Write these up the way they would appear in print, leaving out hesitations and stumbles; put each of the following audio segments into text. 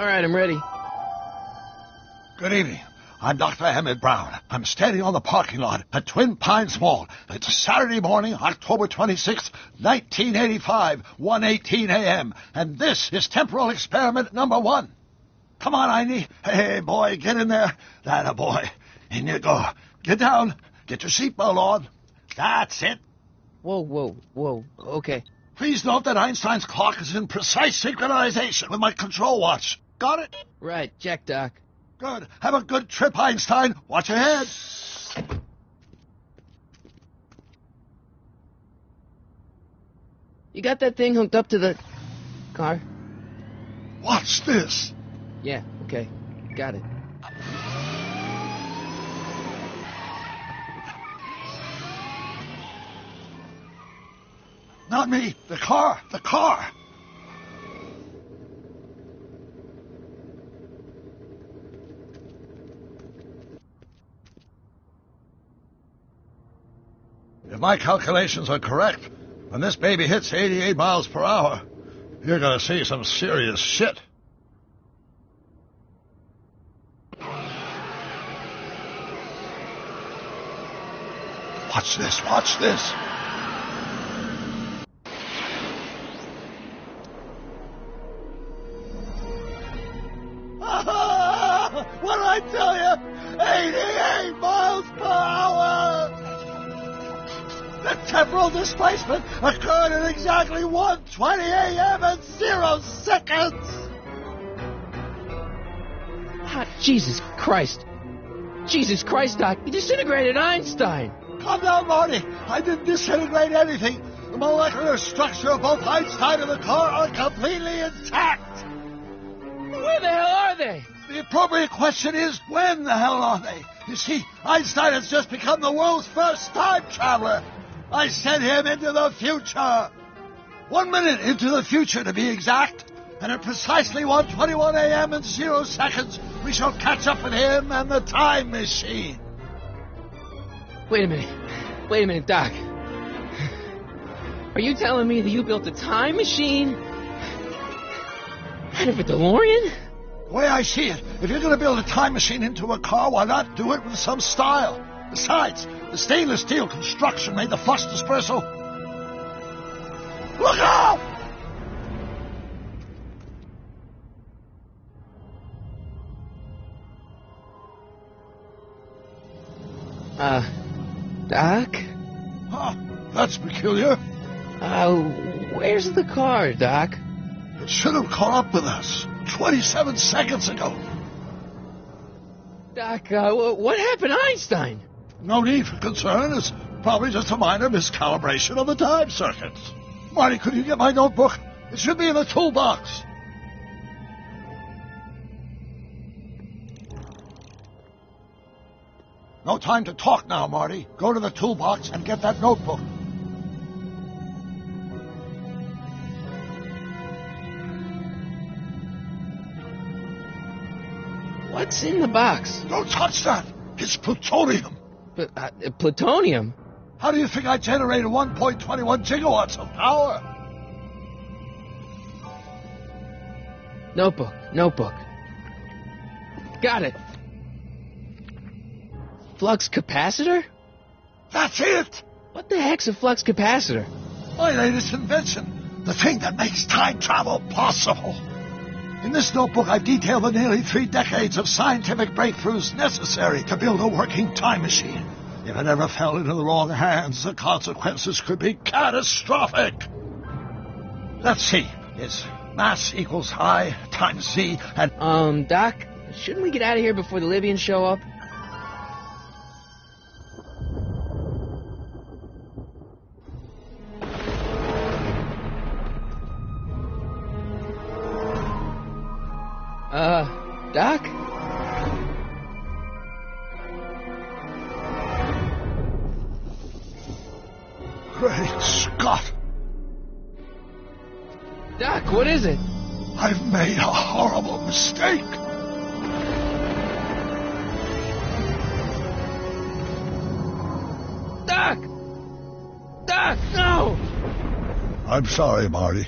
All right, I'm ready. Good evening. I'm Dr. Emmett Brown. I'm standing on the parking lot at Twin Pines Mall. It's Saturday morning, October 26th, 1985, 1:18 a.m. And this is temporal experiment number 1. Come on, Iney. Hey, boy, get in there. That a boy. In you go. Get down. Get your seatbelt on. That's it. Whoa. Okay. Please note that Einstein's clock is in precise synchronization with my control watch. Got it? Right, check, Doc. Good. Have a good trip, Einstein. Watch your head. You got that thing hooked up to the car? Watch this. Yeah, okay. Got it. Not me. The car. The car. If my calculations are correct, when this baby hits 88 miles per hour, you're going to see some serious shit. Watch this, watch this. What did I tell you? 88 miles per hour! The temporal displacement occurred at exactly 1:20 a.m. and 0 seconds! Ah, Jesus Christ. Jesus Christ, Doc. You disintegrated Einstein. Calm down, Marty. I didn't disintegrate anything. The molecular structure of both Einstein and the car are completely intact. Where the hell are they? The appropriate question is, when the hell are they? You see, Einstein has just become the world's first time traveler. I sent him into the future. 1 minute into the future, to be exact. And at precisely 1:21 a.m. and 0 seconds, we shall catch up with him and the time machine. Wait a minute, Doc. Are you telling me that you built a time machine out of a DeLorean? The way I see it, if you're going to build a time machine into a car, why not do it with some style? Besides, the stainless steel construction made the flux dispersal. Look out! Doc? Huh, that's peculiar. Where's the car, Doc? It should have caught up with us 27 seconds ago. Doc, what happened to Einstein? No need for concern. It's probably just a minor miscalibration of the time circuits. Marty, could you get my notebook? It should be in the toolbox. No time to talk now, Marty. Go to the toolbox and get that notebook. What's in the box? Don't touch that. It's plutonium. Plutonium? How do you think I generated 1.21 gigawatts of power? Notebook. Got it. Flux capacitor? That's it! What the heck's a flux capacitor? My latest invention. The thing that makes time travel possible. In this notebook, I've detailed the nearly 3 decades of scientific breakthroughs necessary to build a working time machine. If it ever fell into the wrong hands, the consequences could be catastrophic. Let's see. It's mass equals I times Z and... Doc, shouldn't we get out of here before the Libyans show up? Doc? Great Scott! Doc, what is it? I've made a horrible mistake! Doc! Doc, no! I'm sorry, Marty.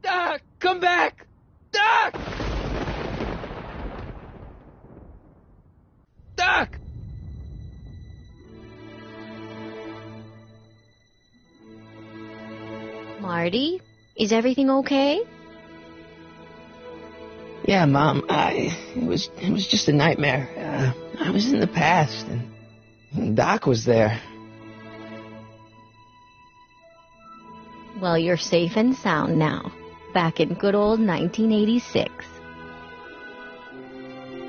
Doc, come back! Doc! Is everything okay? Yeah, Mom. It was just a nightmare. I was in the past, and Doc was there. Well, you're safe and sound now, back in good old 1986.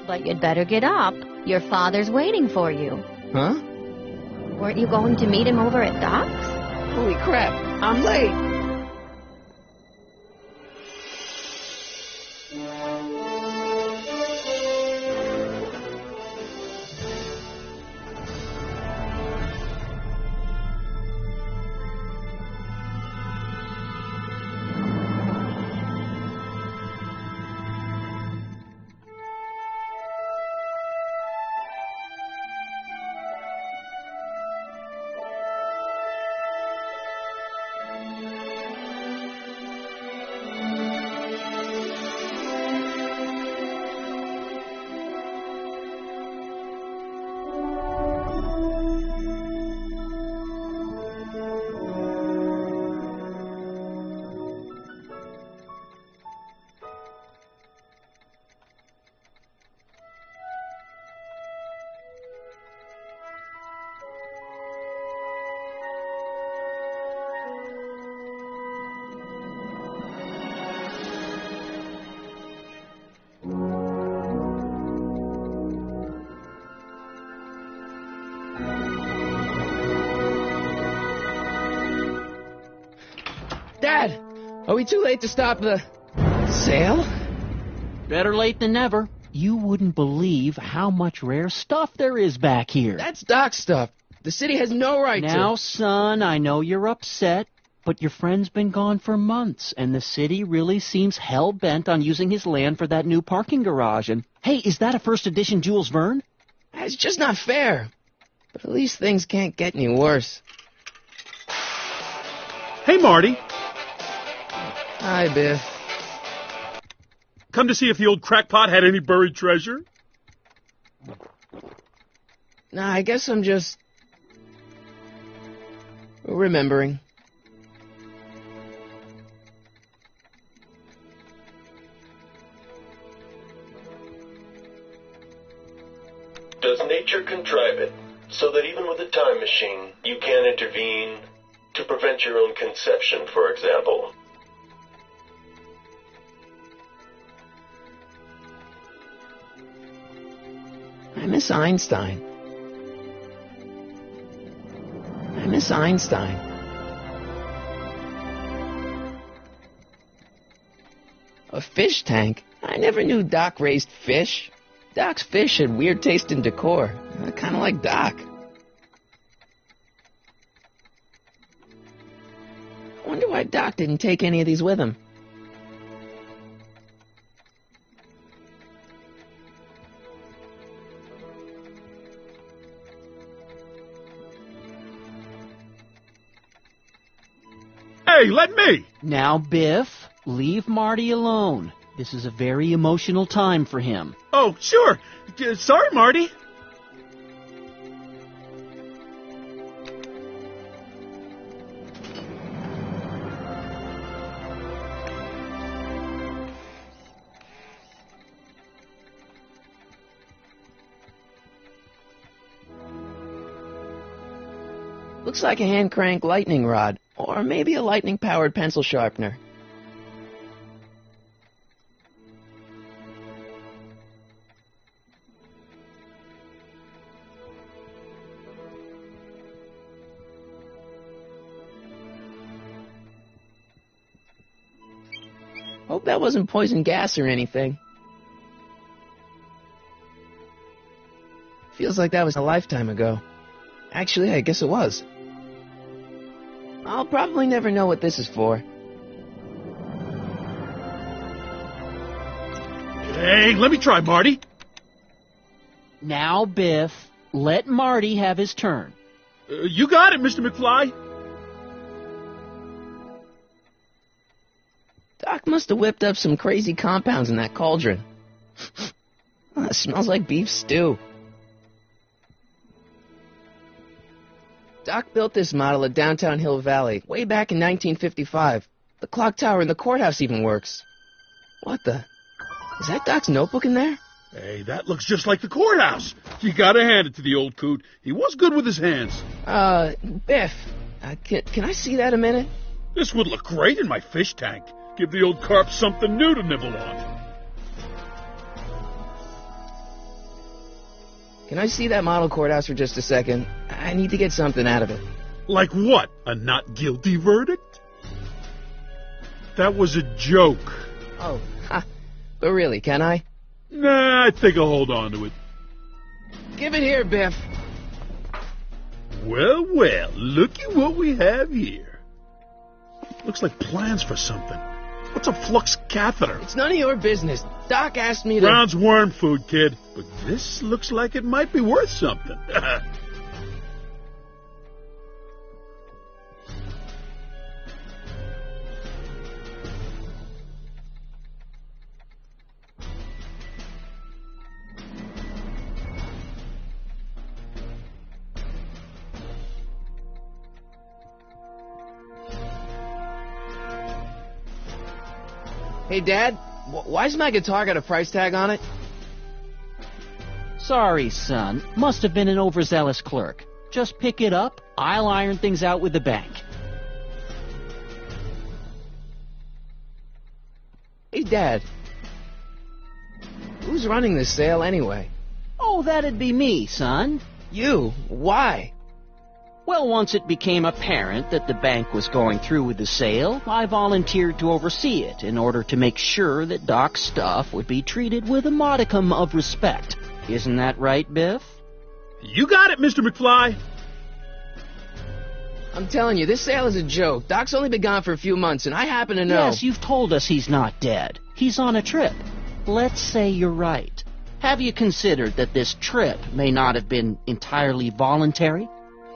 But you'd better get up. Your father's waiting for you. Huh? Weren't you going to meet him over at Doc's? Holy crap, I'm late. Dad, are we too late to stop the sale? Better late than never. You wouldn't believe how much rare stuff there is back here. That's Doc's stuff. The city has no right to... Now, son, I know you're upset, but your friend's been gone for months, and the city really seems hell-bent on using his land for that new parking garage. And, hey, is that a first edition Jules Verne? It's just not fair. But at least things can't get any worse. Hey, Marty. Hi, Biff. Come to see if the old crackpot had any buried treasure? Nah, I guess I'm just... remembering. Does nature contrive it so that even with a time machine, you can intervene to prevent your own conception, for example? I miss Einstein. I miss Einstein. A fish tank? I never knew Doc raised fish. Doc's fish had weird taste in decor. Kind of like Doc. I wonder why Doc didn't take any of these with him. Hey, let me! Now, Biff, leave Marty alone. This is a very emotional time for him. Oh, sure. Sorry, Marty. Looks like a hand-crank lightning rod, or maybe a lightning-powered pencil sharpener. Hope that wasn't poison gas or anything. Feels like that was a lifetime ago. Actually, I guess it was. I'll probably never know what this is for. Hey, let me try, Marty. Now, Biff, let Marty have his turn. You got it, Mr. McFly. Doc must have whipped up some crazy compounds in that cauldron. It smells like beef stew. Doc built this model at downtown Hill Valley way back in 1955. The clock tower in the courthouse even works. What the? Is that Doc's notebook in there? Hey, that looks just like the courthouse. You gotta hand it to the old coot. He was good with his hands. Biff, can I see that a minute? This would look great in my fish tank. Give the old carp something new to nibble on. Can I see that model courthouse for just a second? I need to get something out of it. Like what? A not guilty verdict? That was a joke. Oh, ha. But really, can I? Nah, I think I'll hold on to it. Give it here, Biff. Well, well, looky what we have here. Looks like plans for something. What's a flux catheter? It's none of your business. Doc asked me to... Brown's worm food, kid. But this looks like it might be worth something. Hey, Dad, why's my guitar got a price tag on it? Sorry, son. Must have been an overzealous clerk. Just pick it up. I'll iron things out with the bank. Hey, Dad. Who's running this sale anyway? Oh, that'd be me, son. You? Why? Well, once it became apparent that the bank was going through with the sale, I volunteered to oversee it in order to make sure that Doc's stuff would be treated with a modicum of respect. Isn't that right, Biff? You got it, Mr. McFly. I'm telling you, this sale is a joke. Doc's only been gone for a few months, and I happen to know... Yes, you've told us he's not dead. He's on a trip. Let's say you're right. Have you considered that this trip may not have been entirely voluntary?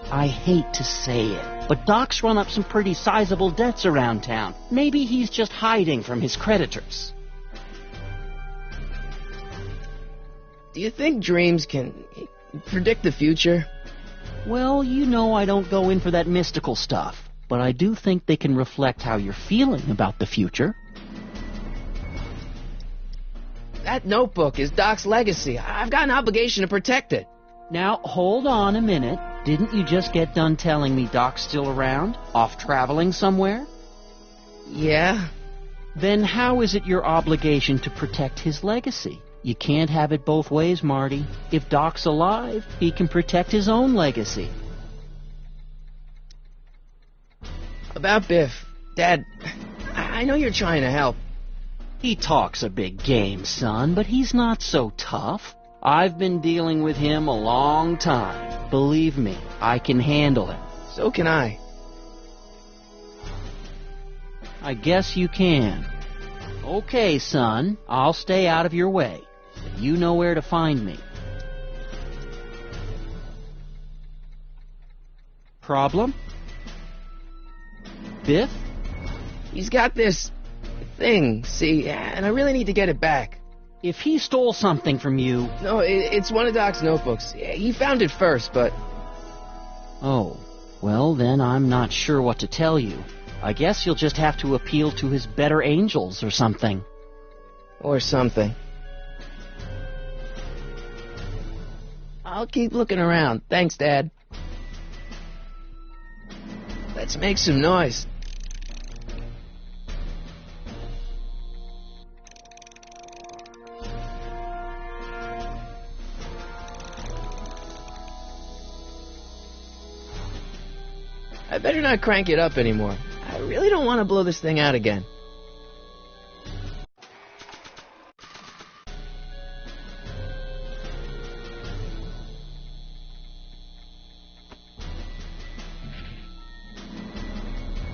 I hate to say it, but Doc's run up some pretty sizable debts around town. Maybe he's just hiding from his creditors. Do you think dreams can predict the future? Well, you know I don't go in for that mystical stuff, but I do think they can reflect how you're feeling about the future. That notebook is Doc's legacy. I've got an obligation to protect it. Now, hold on a minute. Didn't you just get done telling me Doc's still around? Off traveling somewhere? Yeah. Then how is it your obligation to protect his legacy? You can't have it both ways, Marty. If Doc's alive, he can protect his own legacy. About Biff, Dad, I know you're trying to help. He talks a big game, son, but he's not so tough. I've been dealing with him a long time. Believe me, I can handle him. So can I. I guess you can. Okay, son, I'll stay out of your way. But you know where to find me. Problem? Biff? He's got this thing, see, and I really need to get it back. If he stole something from you... No, it's one of Doc's notebooks. He found it first, but... Oh, well then I'm not sure what to tell you. I guess you'll just have to appeal to his better angels or something. Or something. I'll keep looking around. Thanks, Dad. Let's make some noise. I better not crank it up anymore. I really don't want to blow this thing out again.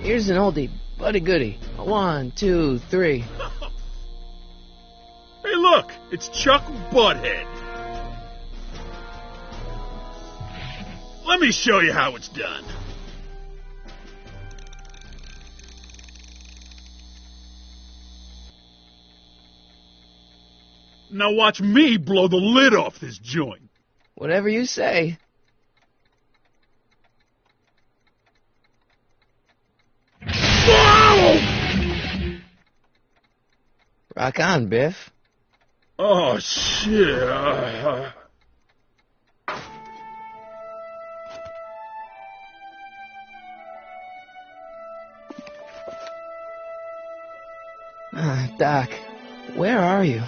Here's an oldie, but a goodie. 1, 2, 3. Hey, look! It's Chuck Butthead. Let me show you how it's done. Now watch me blow the lid off this joint. Whatever you say. Whoa! Rock on, Biff. Oh, shit. Doc, where are you?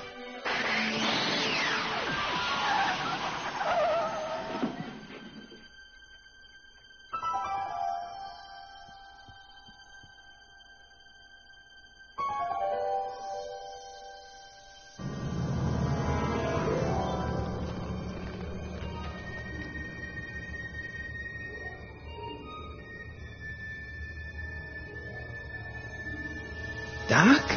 Doc?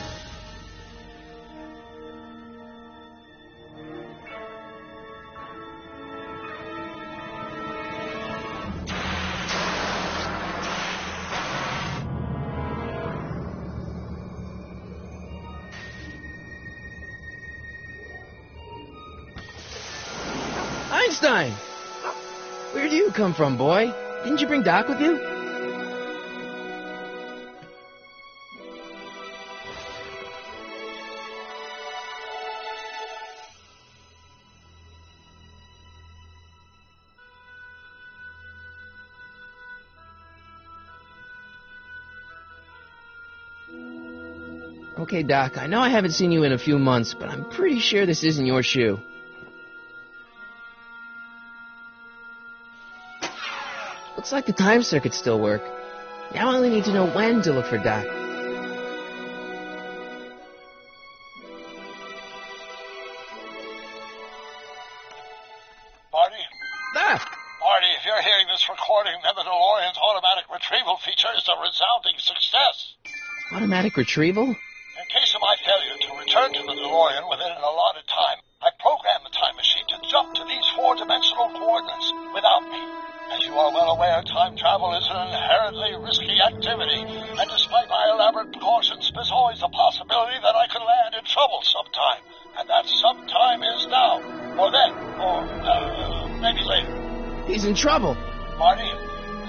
Einstein! Where do you come from, boy? Didn't you bring Doc with you? Okay, Doc, I know I haven't seen you in a few months, but I'm pretty sure this isn't your shoe. Looks like the time circuits still work. Now I only need to know when to look for Doc. Marty? Ah! Marty, if you're hearing this recording, then the DeLorean's automatic retrieval feature is a resounding success. Automatic retrieval? In case of my failure to return to the DeLorean within an allotted time, I programmed the time machine to jump to these four-dimensional coordinates without me. As you are well aware, time travel is an inherently risky activity, and despite my elaborate precautions, there's always a possibility that I could land in trouble sometime. And that sometime is now, or then, or maybe later. He's in trouble. Marty,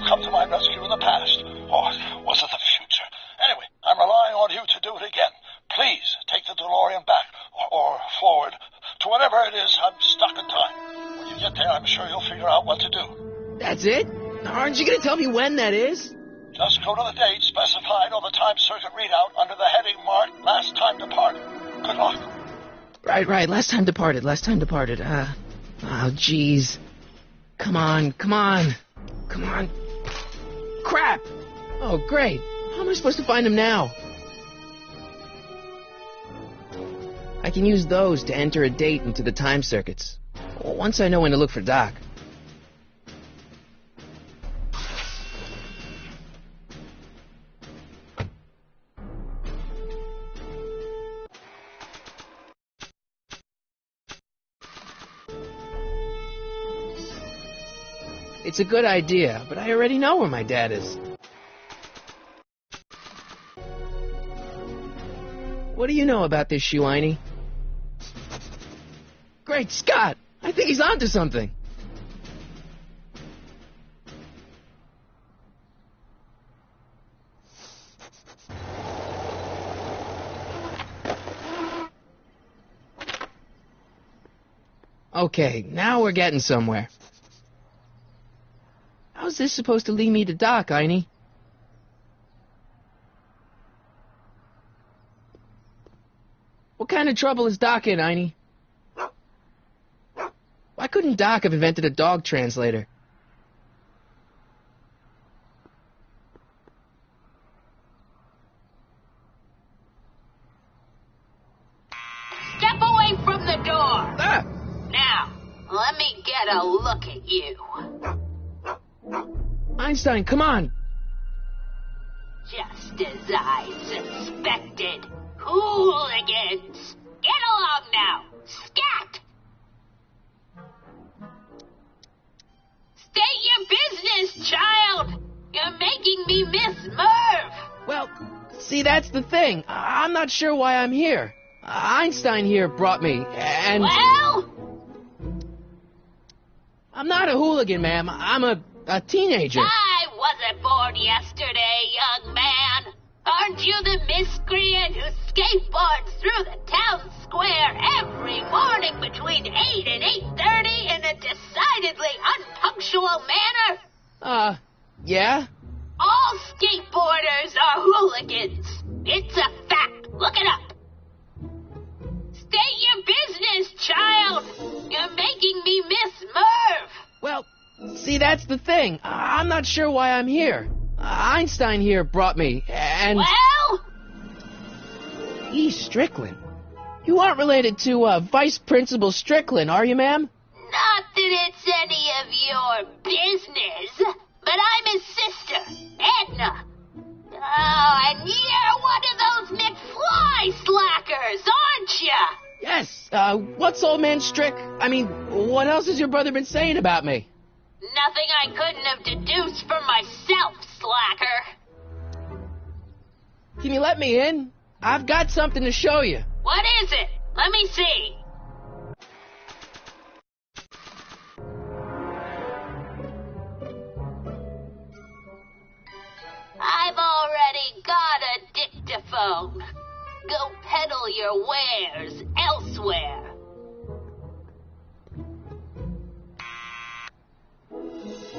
come to my rescue in the past, or was it the future? Anyway, I'm relying on you to do it again. Please, take the DeLorean back, or forward, to whatever it is I'm stuck in time. When you get there, I'm sure you'll figure out what to do. That's it? Aren't you going to tell me when that is? Just go to the date specified on the time circuit readout under the heading marked Last Time Departed. Good luck. Right. Last time departed. Oh, jeez. Come on. Crap! Oh, great. How am I supposed to find him now? I can use those to enter a date into the time circuits. Once I know when to look for Doc. It's a good idea, but I already know where my dad is. What do you know about this shoe, Einie? Great Scott! I think he's onto something. Okay, now we're getting somewhere. How's this supposed to lead me to Doc, Einie? What kind of trouble is Doc in, Einie? Why couldn't Doc have invented a dog translator? Step away from the door! Ah! Now, let me get a look at you. Einstein, come on! Just as I suspected. Hooligans! Get along now! Scat! State your business, child! You're making me miss Merv! Well, see, that's the thing. I'm not sure why I'm here. Einstein here brought me, and... Well? I'm not a hooligan, ma'am. I'm a teenager. I wasn't born yesterday, young man. Aren't you the miscreant who skateboards through the town square every morning between 8 and 8:30 in a decidedly unpunctual manner? Yeah? All skateboarders are hooligans. It's a fact. Look it up. State your business, child. You're making me miss Merv. Well, see, that's the thing. I'm not sure why I'm here. Einstein here brought me, and... Well? E. Strickland. You aren't related to, Vice Principal Strickland, are you, ma'am? Not that it's any of your business, but I'm his sister, Edna. Oh, and you're one of those McFly slackers, aren't you? Yes, what's old man what else has your brother been saying about me? Nothing I couldn't have deduced for myself, slacker. Can you let me in? I've got something to show you. What is it? Let me see. I've already got a dictaphone. Go peddle your wares elsewhere.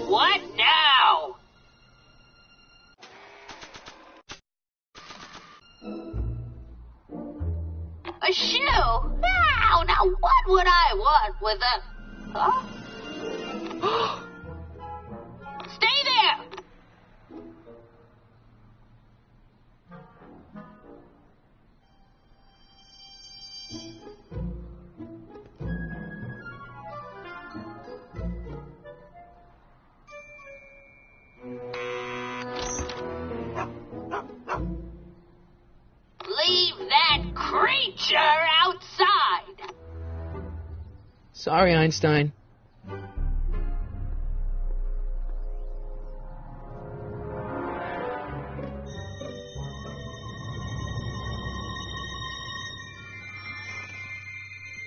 What now? A shoe? Now what would I want with a... Huh? Stay there! Leave that creature outside! Sorry, Einstein.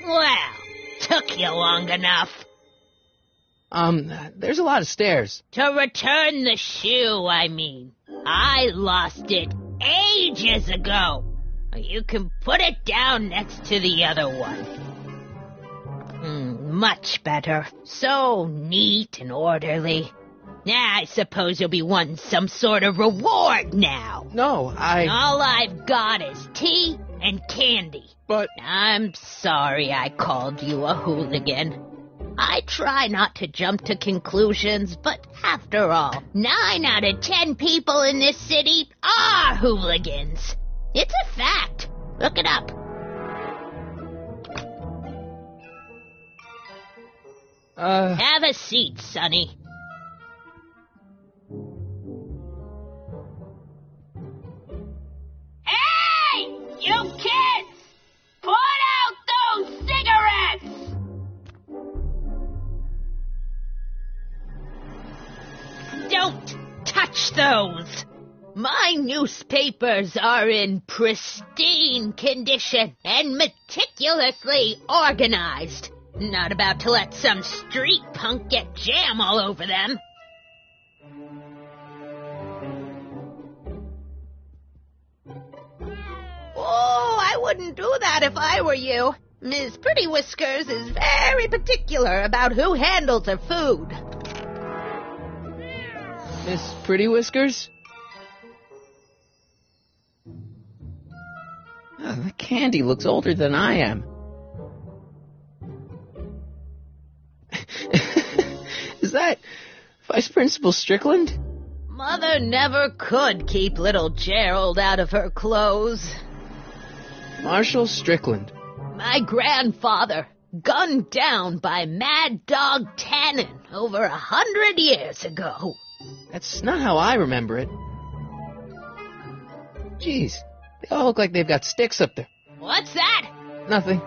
Well, took you long enough. There's a lot of stairs. To return the shoe, I mean. I lost it ages ago. You can put it down next to the other one. Much better. So neat and orderly. I suppose you'll be wanting some sort of reward now. No, All I've got is tea and candy. But... I'm sorry I called you a hooligan. I try not to jump to conclusions, but after all, 9 out of 10 people in this city are hooligans. It's a fact. Look it up. Have a seat, Sonny. Hey! You kids! Put out those cigarettes! Don't touch those! My newspapers are in pristine condition and meticulously organized. Not about to let some street punk get jam all over them. Oh, I wouldn't do that if I were you. Miss Pretty Whiskers is very particular about who handles her food. Miss Pretty Whiskers? Oh, the candy looks older than I am. Is that Vice Principal Strickland? Mother never could keep little Gerald out of her clothes. Marshal Strickland. My grandfather, gunned down by Mad Dog Tannen over 100 years ago. That's not how I remember it. Jeez, they all look like they've got sticks up there. What's that? Nothing.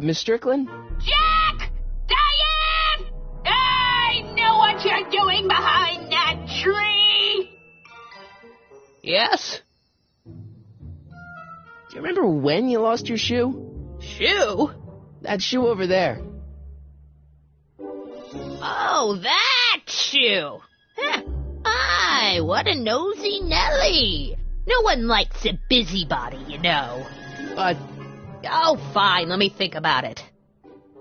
Miss Strickland? Jack! Diane! I know what you're doing behind that tree! Yes? Do you remember when you lost your shoe? Shoe? That shoe over there. Oh, that shoe! Huh. Aye, what a nosy Nelly! No one likes a busybody, you know. But Oh, fine, let me think about it.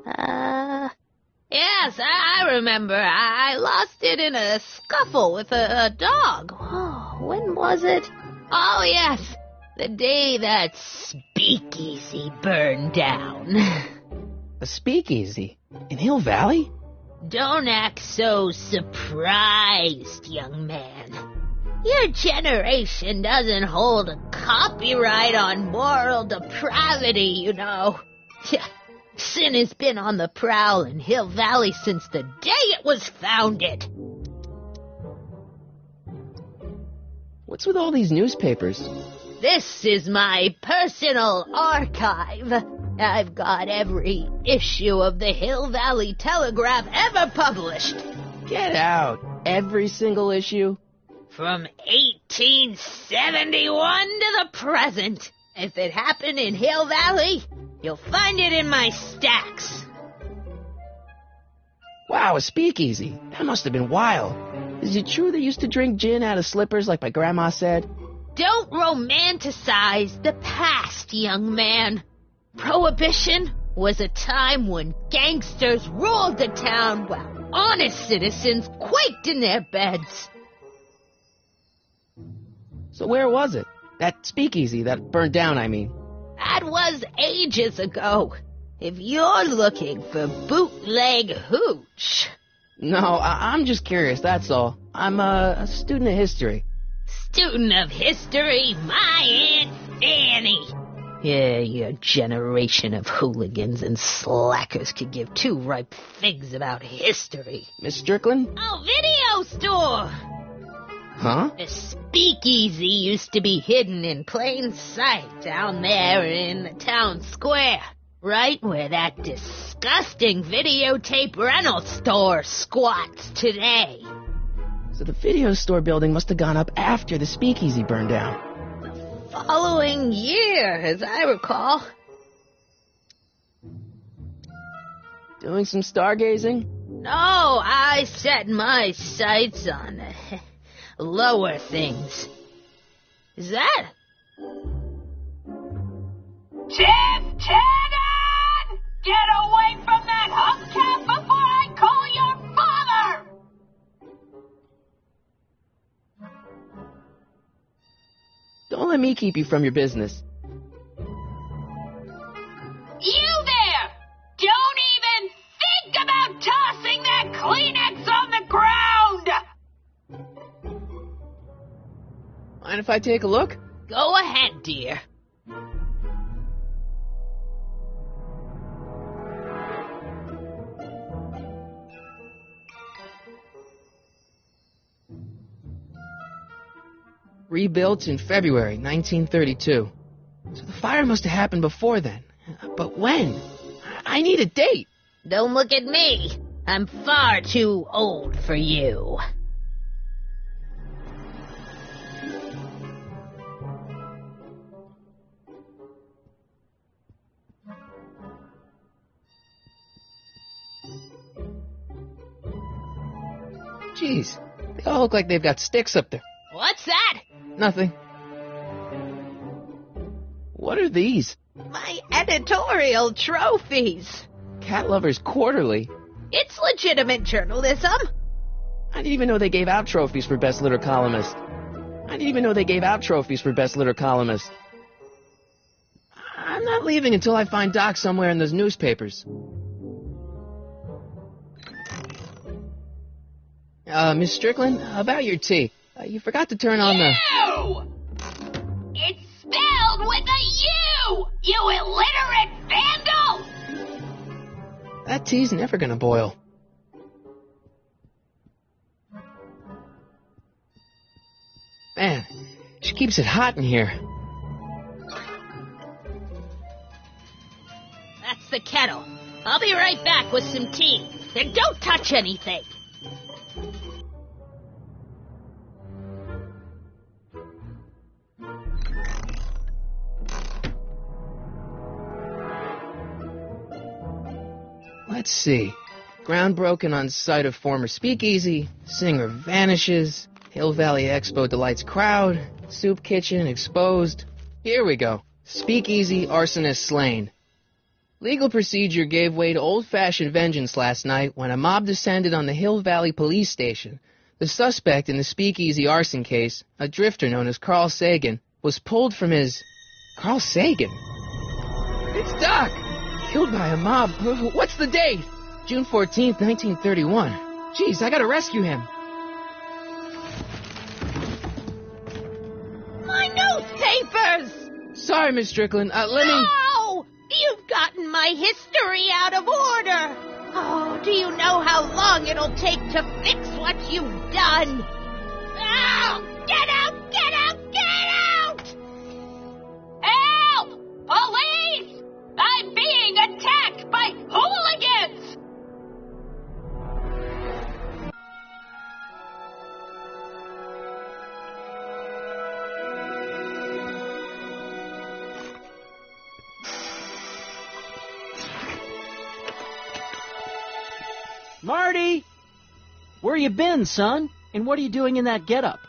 Yes, I remember. I lost it in a scuffle with a dog. Oh, when was it? Oh, yes, the day that speakeasy burned down. a speakeasy in Hill Valley? Don't act so surprised, young man. Your generation doesn't hold a copyright on moral depravity, you know. Sin has been on the prowl in Hill Valley since the day it was founded. What's with all these newspapers? This is my personal archive. I've got every issue of the Hill Valley Telegraph ever published. Get out. Every single issue? From 1871 to the present. If it happened in Hill Valley, you'll find it in my stacks. Wow, a speakeasy. That must have been wild. Is it true they used to drink gin out of slippers like my grandma said? Don't romanticize the past, young man. Prohibition was a time when gangsters ruled the town while honest citizens quaked in their beds. So where was it? That speakeasy that burned down, I mean. That was ages ago. If you're looking for bootleg hooch. No, I'm just curious, that's all. I'm a student of history. Student of history, my Aunt Fanny. Yeah, your generation of hooligans and slackers could give two ripe figs about history. Miss Strickland? Oh, video store! Huh? The speakeasy used to be hidden in plain sight down there in the town square. Right where that disgusting videotape rental store squats today. So the video store building must have gone up after the speakeasy burned down. Following year, as I recall. Doing some stargazing? No, I set my sights on lower things. Is that? Tim Tannen! Get away from that hubcap before I call your father! Don't let me keep you from your business. You there! Don't even think about tossing that Kleenex on the ground! Mind if I take a look? Go ahead, dear. Rebuilt in February 1932. So the fire must have happened before then. But when? I need a date. Don't look at me. I'm far too old for you. Jeez, they all look like they've got sticks up there. What's that? Nothing. What are these? My editorial trophies. Cat Lovers Quarterly. It's legitimate journalism. I didn't even know they gave out trophies for Best Litter Columnist. I'm not leaving until I find Doc somewhere in those newspapers. Miss Strickland, about your tea. You forgot to turn on the... You! It's spelled with a U! You illiterate vandal! That tea's never gonna boil. Man, she keeps it hot in here. That's the kettle. I'll be right back with some tea. And don't touch anything. Let's see. Ground broken on site of former speakeasy. Singer vanishes. Hill Valley Expo delights crowd. Soup kitchen exposed. Here we go. Speakeasy arsonist slain. Legal procedure gave way to old-fashioned vengeance last night when a mob descended on the Hill Valley police station. The suspect in the speakeasy arson case, a drifter known as Carl Sagan, was pulled from his... Carl Sagan? It's Doc! Killed by a mob. What's the date? June 14th, 1931. Jeez, I gotta rescue him. My newspapers! Sorry, Miss Strickland. Let me... No! You've gotten my history out of order! Oh, do you know how long it'll take to fix what you've done? Oh, get out! Get out! Get out! Help! Police! I'm being attacked by hooligans! Marty! Where you been, son? And what are you doing in that getup?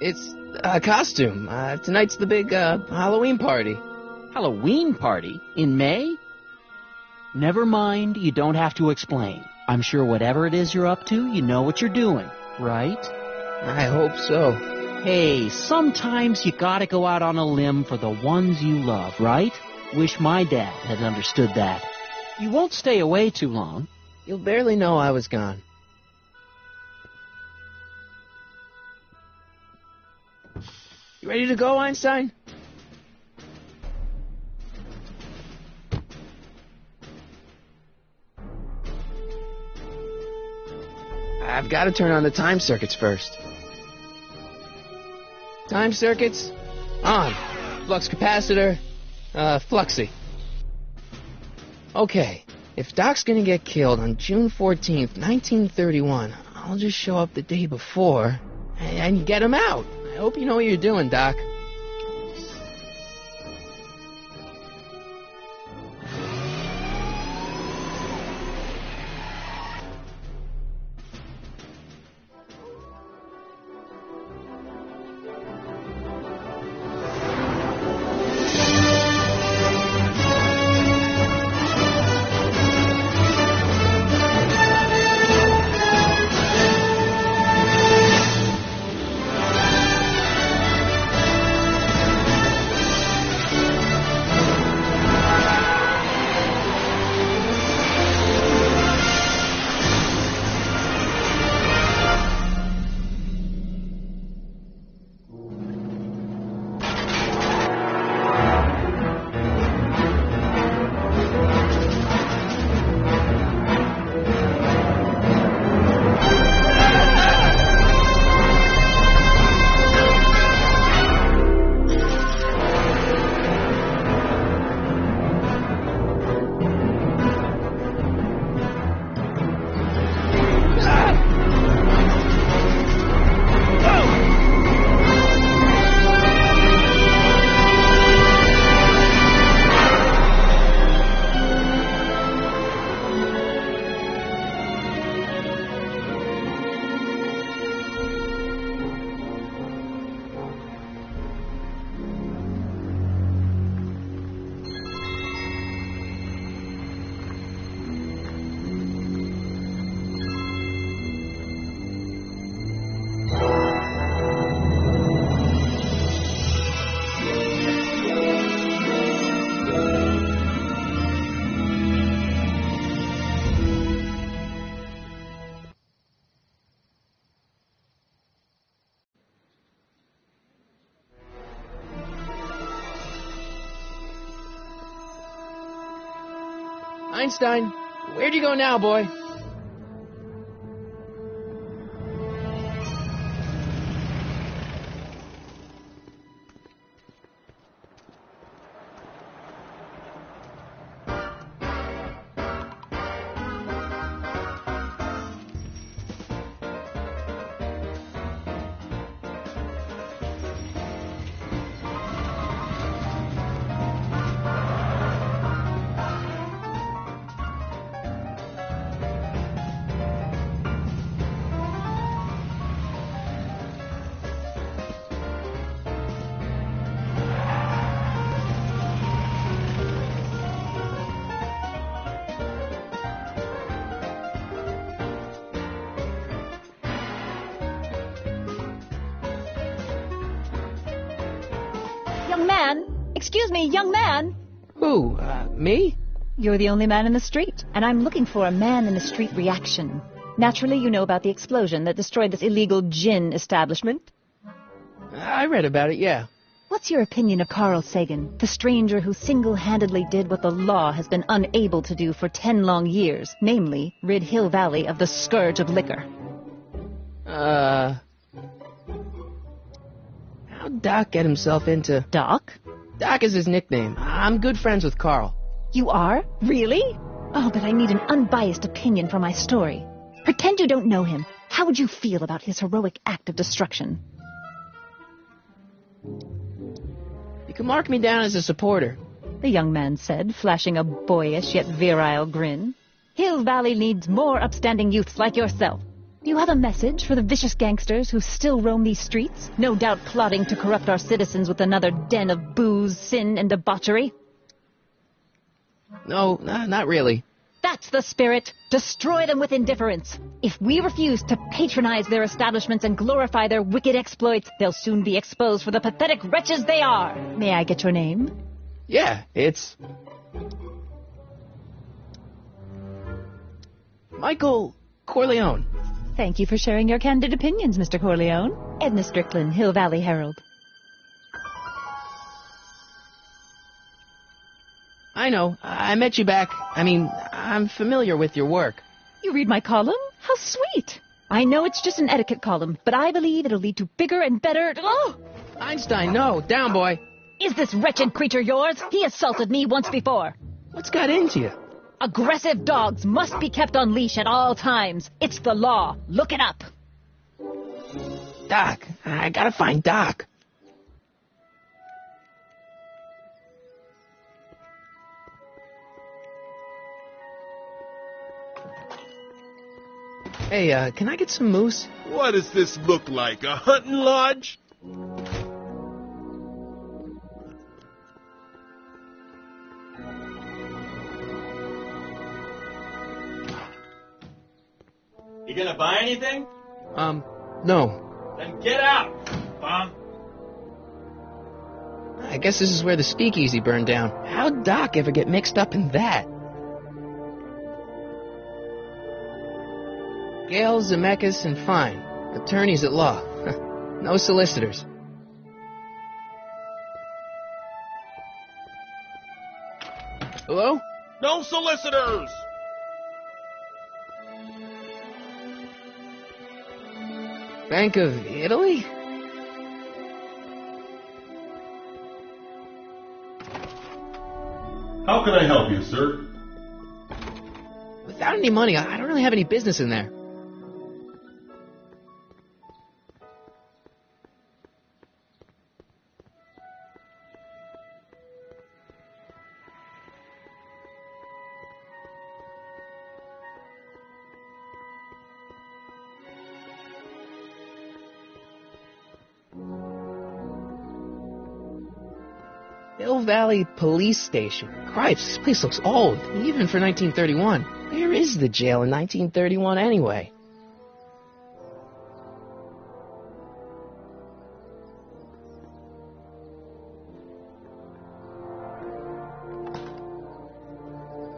It's a costume. Tonight's the big Halloween party. Halloween party? In May? Never mind, you don't have to explain. I'm sure whatever it is you're up to, you know what you're doing, right? I hope so. Hey, sometimes you gotta go out on a limb for the ones you love, right? Wish my dad had understood that. You won't stay away too long. You'll barely know I was gone. You ready to go, Einstein? I've got to turn on the time circuits first. Time circuits on. Flux capacitor, fluxy. Okay, if Doc's gonna get killed on June 14th, 1931, I'll just show up the day before and get him out. I hope you know what you're doing, Doc. Einstein, where'd you go now, boy? Young man! Excuse me, young man! Who, me? You're the only man in the street, and I'm looking for a man-in-the-street reaction. Naturally, you know about the explosion that destroyed this illegal gin establishment. I read about it, yeah. What's your opinion of Carl Sagan, the stranger who single-handedly did what the law has been unable to do for 10 long years, namely, rid Hill Valley of the scourge of liquor? How'd Doc get himself into... Doc? Doc is his nickname. I'm good friends with Carl. You are? Really? Oh, but I need an unbiased opinion for my story. Pretend you don't know him. How would you feel about his heroic act of destruction? You can mark me down as a supporter. The young man said, flashing a boyish yet virile grin. Hill Valley needs more upstanding youths like yourself. Do you have a message for the vicious gangsters who still roam these streets, no doubt plotting to corrupt our citizens with another den of booze, sin, and debauchery? No, not really. That's the spirit. Destroy them with indifference. If we refuse to patronize their establishments and glorify their wicked exploits, they'll soon be exposed for the pathetic wretches they are. May I get your name? Yeah, it's... Michael Corleone. Thank you for sharing your candid opinions, Mr. Corleone. Edna Strickland, Hill Valley Herald. I know. I met you back. I'm familiar with your work. You read my column? How sweet. I know it's just an etiquette column, but I believe it'll lead to bigger and better... Oh! Einstein, no. Down, boy. Is this wretched creature yours? He assaulted me once before. What's got into you? Aggressive dogs must be kept on leash at all times. It's the law. Look it up. Doc. I gotta find Doc. Hey, can I get some moose? What does this look like, a hunting lodge? You gonna buy anything? No. Then get out, bum. I guess this is where the speakeasy burned down. How'd Doc ever get mixed up in that? Gale, Zemeckis, and Fine. Attorneys at law. No solicitors. Hello? No solicitors! Bank of Italy? How can I help you, sir? Without any money, I don't really have any business in there. Hill Valley Police Station. Cripes, this place looks old, even for 1931. Where is the jail in 1931 anyway?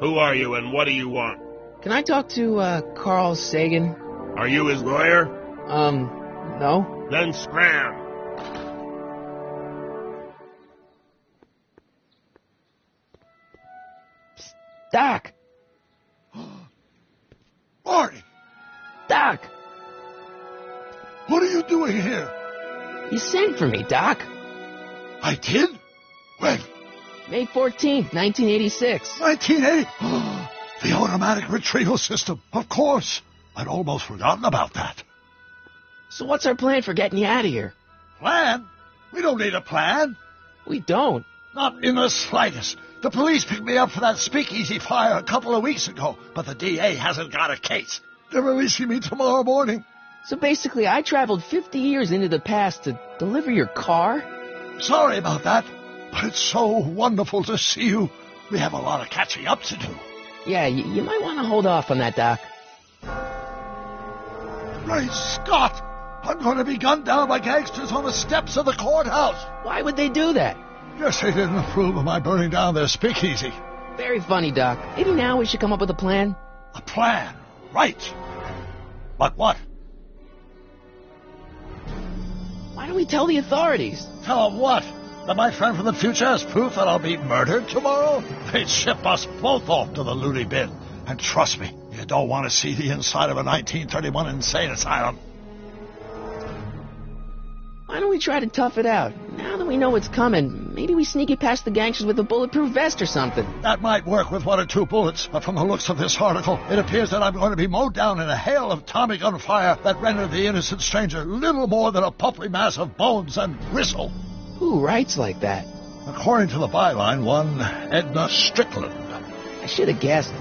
Who are you and what do you want? Can I talk to, Carl Sagan? Are you his lawyer? No. Then scram. Doc! Marty! Doc! What are you doing here? You sent for me, Doc. I did? When? May 14th, 1986. 1980? The automatic retrieval system. Of course. I'd almost forgotten about that. So what's our plan for getting you out of here? Plan? We don't need a plan. We don't. Not in the slightest. The police picked me up for that speakeasy fire a couple of weeks ago, but the DA hasn't got a case. They're releasing me tomorrow morning. So basically, I traveled 50 years into the past to deliver your car? Sorry about that, but it's so wonderful to see you. We have a lot of catching up to do. Yeah, you might want to hold off on that, Doc. Great Scott! I'm going to be gunned down by gangsters on the steps of the courthouse. Why would they do that? Guess they didn't approve of my burning down their speakeasy. Very funny, Doc. Maybe now we should come up with a plan? A plan? Right. But what? Why don't we tell the authorities? Tell them what? That my friend from the future has proof that I'll be murdered tomorrow? They'd ship us both off to the loony bin. And trust me, you don't want to see the inside of a 1931 insane asylum. Why don't we try to tough it out? Now that we know what's coming, maybe we sneak it past the gangsters with a bulletproof vest or something. That might work with 1 or 2 bullets, but from the looks of this article, it appears that I'm going to be mowed down in a hail of Tommy gun fire that rendered the innocent stranger little more than a puffy mass of bones and gristle. Who writes like that? According to the byline, one Edna Strickland. I should have guessed.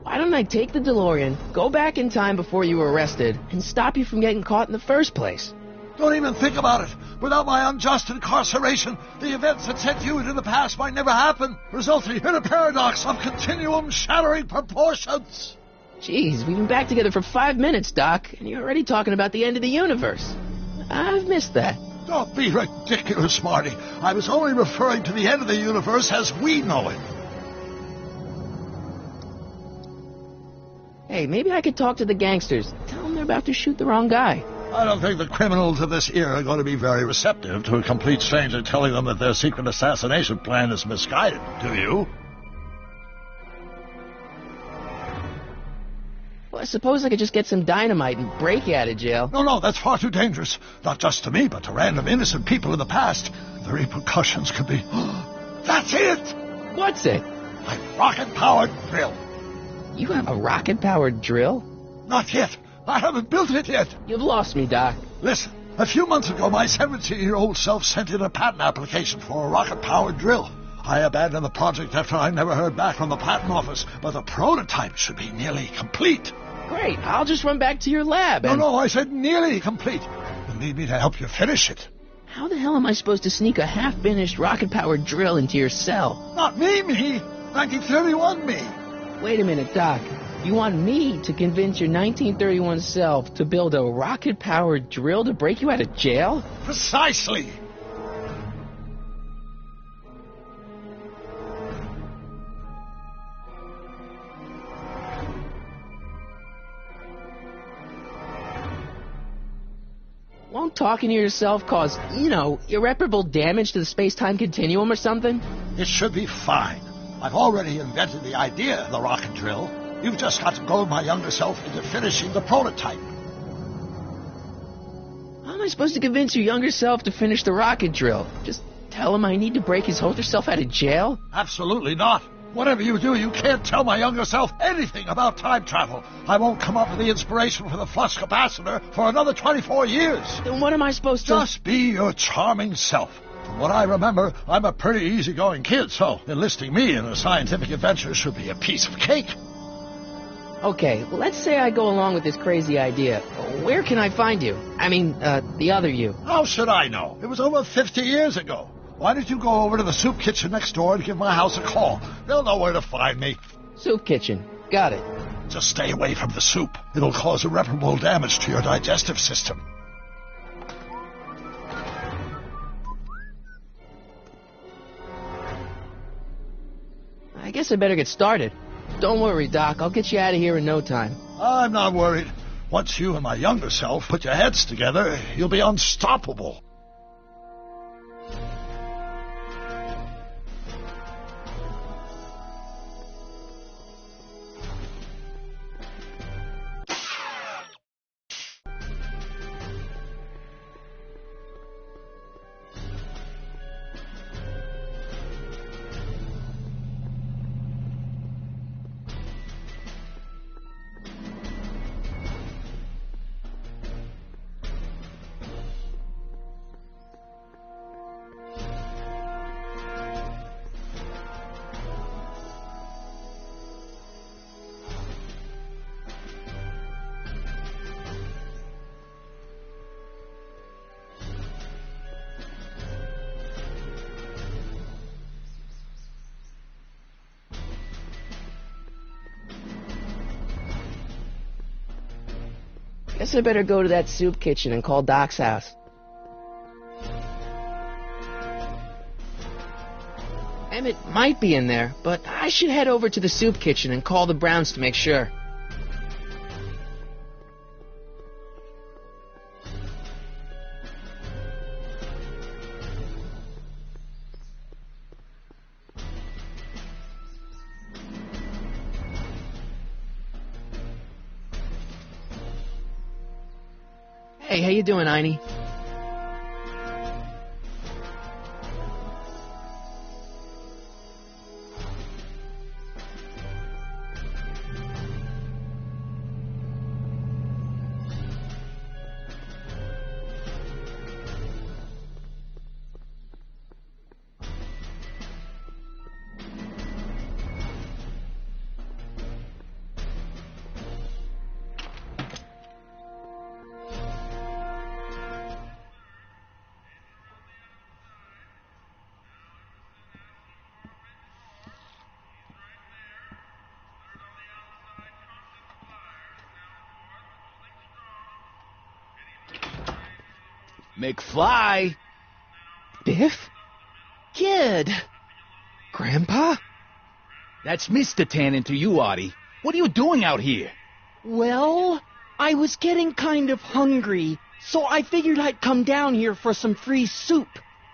Why don't I take the DeLorean, go back in time before you were arrested, and stop you from getting caught in the first place? Don't even think about it. Without my unjust incarceration, the events that sent you into the past might never happen, resulting in a paradox of continuum-shattering proportions. Jeez, we've been back together for 5 minutes, Doc, and you're already talking about the end of the universe. I've missed that. Don't be ridiculous, Marty. I was only referring to the end of the universe as we know it. Hey, maybe I could talk to the gangsters. Tell them they're about to shoot the wrong guy. I don't think the criminals of this era are going to be very receptive to a complete stranger telling them that their secret assassination plan is misguided, do you? Well, I suppose I could just get some dynamite and break you out of jail. No, that's far too dangerous. Not just to me, but to random innocent people in the past. The repercussions could be... That's it! What's it? My rocket-powered drill. You have a rocket-powered drill? Not yet. I haven't built it yet. You've lost me, Doc. Listen, a few months ago, my 17-year-old self sent in a patent application for a rocket-powered drill. I abandoned the project after I never heard back from the patent office, but the prototype should be nearly complete. Great. I'll just run back to your lab and... No, I said nearly complete. You'll need me to help you finish it. How the hell am I supposed to sneak a half-finished rocket-powered drill into your cell? Not me. 1931 me. Wait a minute, Doc. You want me to convince your 1931 self to build a rocket-powered drill to break you out of jail? Precisely. Won't talking to yourself cause, irreparable damage to the space-time continuum or something? It should be fine. I've already invented the idea of the rocket drill. You've just got to goad my younger self into finishing the prototype. How am I supposed to convince your younger self to finish the rocket drill? Just tell him I need to break his older self out of jail? Absolutely not. Whatever you do, you can't tell my younger self anything about time travel. I won't come up with the inspiration for the flux capacitor for another 24 years. Then what am I supposed to... Just be your charming self. From what I remember, I'm a pretty easygoing kid, so enlisting me in a scientific adventure should be a piece of cake. Okay, well, let's say I go along with this crazy idea. Where can I find you? I mean, the other you. How should I know? It was over 50 years ago. Why don't you go over to the soup kitchen next door and give my house a call? They'll know where to find me. Soup kitchen. Got it. Just stay away from the soup. It'll cause irreparable damage to your digestive system. I guess I better get started. Don't worry, Doc. I'll get you out of here in no time. I'm not worried. Once you and my younger self put your heads together, you'll be unstoppable. Guess I better go to that soup kitchen and call Doc's house. Emmett might be in there, but I should head over to the soup kitchen and call the Browns to make sure. Hey, how you doing, Einie? McFly! Biff? Kid! Grandpa? That's Mr. Tannen to you, Artie. What are you doing out here? Well, I was getting kind of hungry, so I figured I'd come down here for some free soup.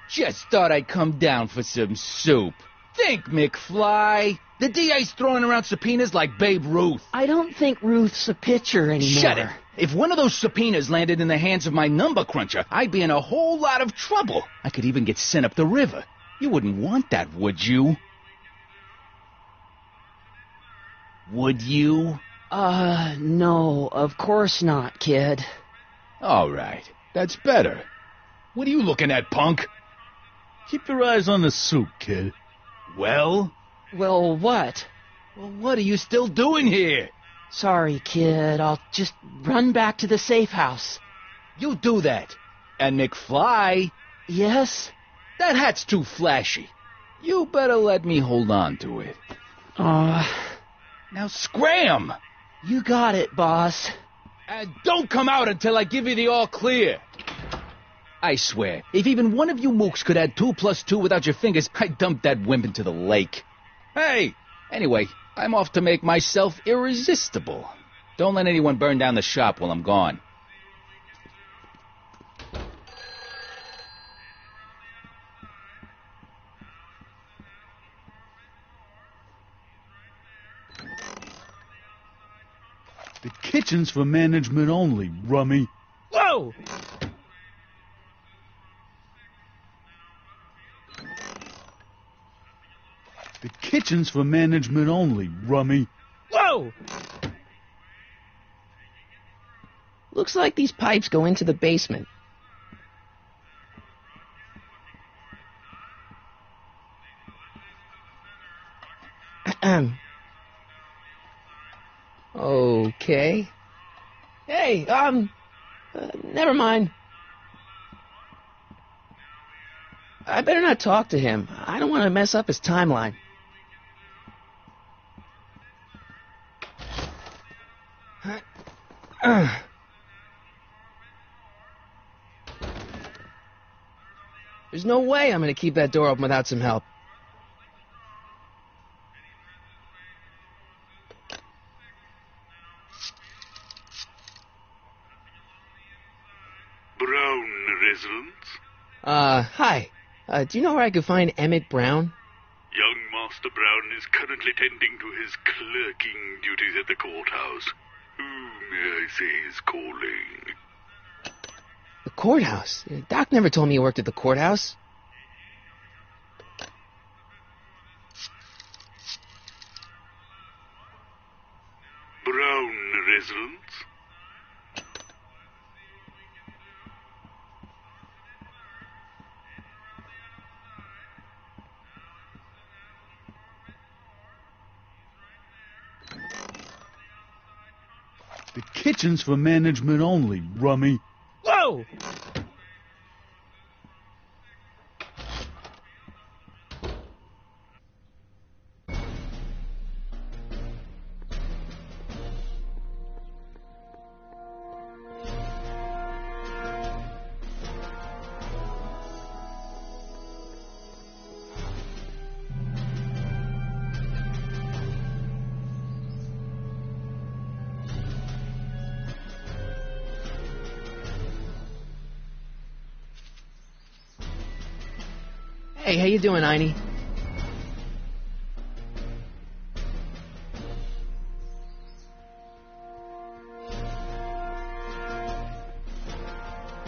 Just thought I'd come down for some soup. Think, McFly. The DA's throwing around subpoenas like Babe Ruth. I don't think Ruth's a pitcher anymore. Shut it. If one of those subpoenas landed in the hands of my number cruncher, I'd be in a whole lot of trouble. I could even get sent up the river. You wouldn't want that, would you? Would you? No, of course not, kid. All right. That's better. What are you looking at, punk? Keep your eyes on the soup, kid. Well? Well, what? Well, what are you still doing here? Sorry, kid. I'll just run back to the safe house. You do that. And McFly... Yes? That hat's too flashy. You better let me hold on to it. Now scram! You got it, boss. And don't come out until I give you the all clear. I swear, if even one of you mooks could add 2 plus 2 without your fingers, I'd dump that wimp into the lake. Hey! Anyway, I'm off to make myself irresistible. Don't let anyone burn down the shop while I'm gone. The kitchen's for management only, rummy. Whoa! The kitchen's for management only, rummy. Whoa! Looks like these pipes go into the basement. Okay. Hey, never mind. I better not talk to him. I don't want to mess up his timeline. There's no way I'm going to keep that door open without some help. Brown residence? Hi. Do you know where I could find Emmett Brown? Young Master Brown is currently tending to his clerking duties at the courthouse. Who, may I say, is calling? The courthouse? Doc never told me he worked at the courthouse. Brown residence? The kitchen's for management only, rummy. Whoa! Hey, how you doing, Einie?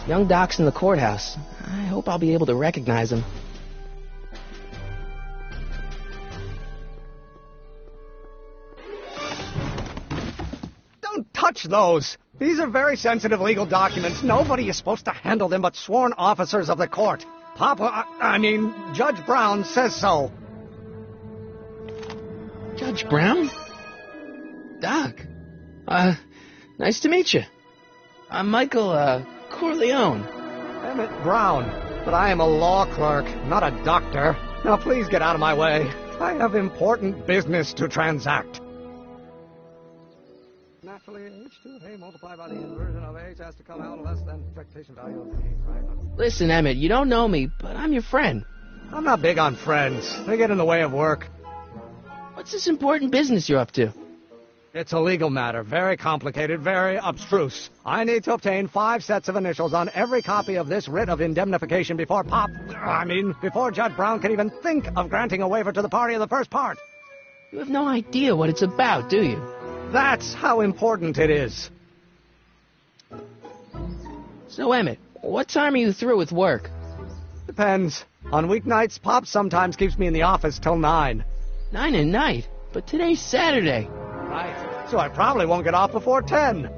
Young Doc's in the courthouse. I hope I'll be able to recognize him. Don't touch those! These are very sensitive legal documents. Nobody is supposed to handle them but sworn officers of the court. Judge Brown says so. Judge Brown? Doc. Nice to meet you. I'm Michael, Corleone. Emmett Brown. But I am a law clerk, not a doctor. Now please get out of my way. I have important business to transact. Naturally, H2 of A multiplied by the inversion of H has to come out less than expectation value of A, right? Listen, Emmett, you don't know me, but I'm your friend. I'm not big on friends. They get in the way of work. What's this important business you're up to? It's a legal matter. Very complicated, very abstruse. I need to obtain 5 sets of initials on every copy of this writ of indemnification before before Judge Brown can even think of granting a waiver to the party of the first part. You have no idea what it's about, do you? That's how important it is. So, Emmett, what time are you through with work? Depends. On weeknights, Pop sometimes keeps me in the office till 9. 9 at night? But today's Saturday. Right. So I probably won't get off before 10.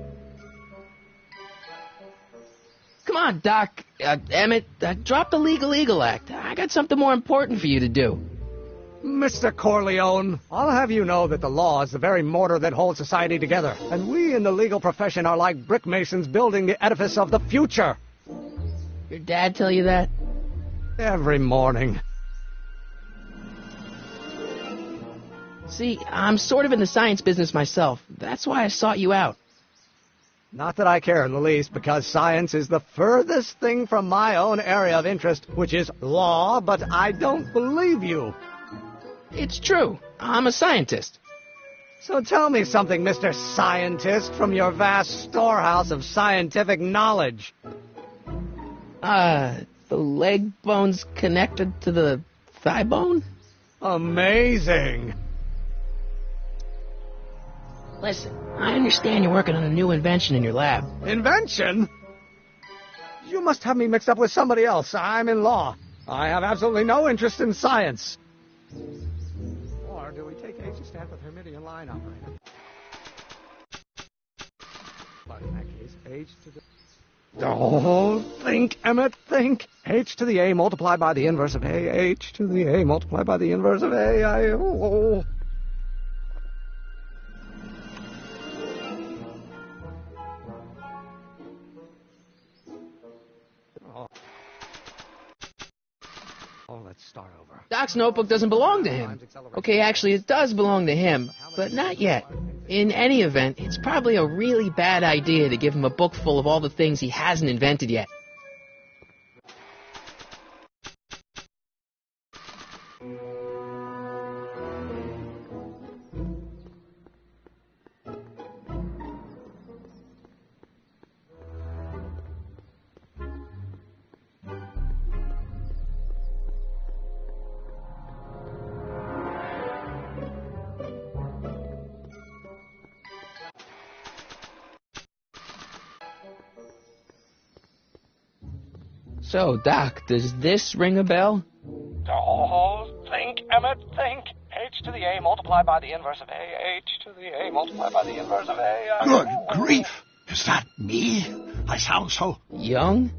Come on, Doc. Emmett, drop the Legal Eagle Act. I got something more important for you to do. Mr. Corleone, I'll have you know that the law is the very mortar that holds society together, and we in the legal profession are like brick masons building the edifice of the future. Your dad tell you that? Every morning. See, I'm sort of in the science business myself. That's why I sought you out. Not that I care in the least, because science is the furthest thing from my own area of interest, which is law, but I don't believe you. It's true. I'm a scientist. So tell me something, Mr. Scientist, from your vast storehouse of scientific knowledge. The leg bone's connected to the thigh bone? Amazing. Listen, I understand you're working on a new invention in your lab. Invention? You must have me mixed up with somebody else. I'm in law. I have absolutely no interest in science. Or do we take H to stand for the Hermitian line operator? But in that case, H to the... Oh, think, Emmett, think. H to the A multiplied by the inverse of A. H to the A multiplied by the inverse of A. Let's start over. Doc's notebook doesn't belong to him. Okay, actually, it does belong to him, but not yet. In any event, it's probably a really bad idea to give him a book full of all the things he hasn't invented yet. So, Doc, does this ring a bell? Oh, think, Emmett, think. H to the A multiplied by the inverse of A. H to the A multiplied by the inverse of A. Good grief! Is that me? I sound so... young?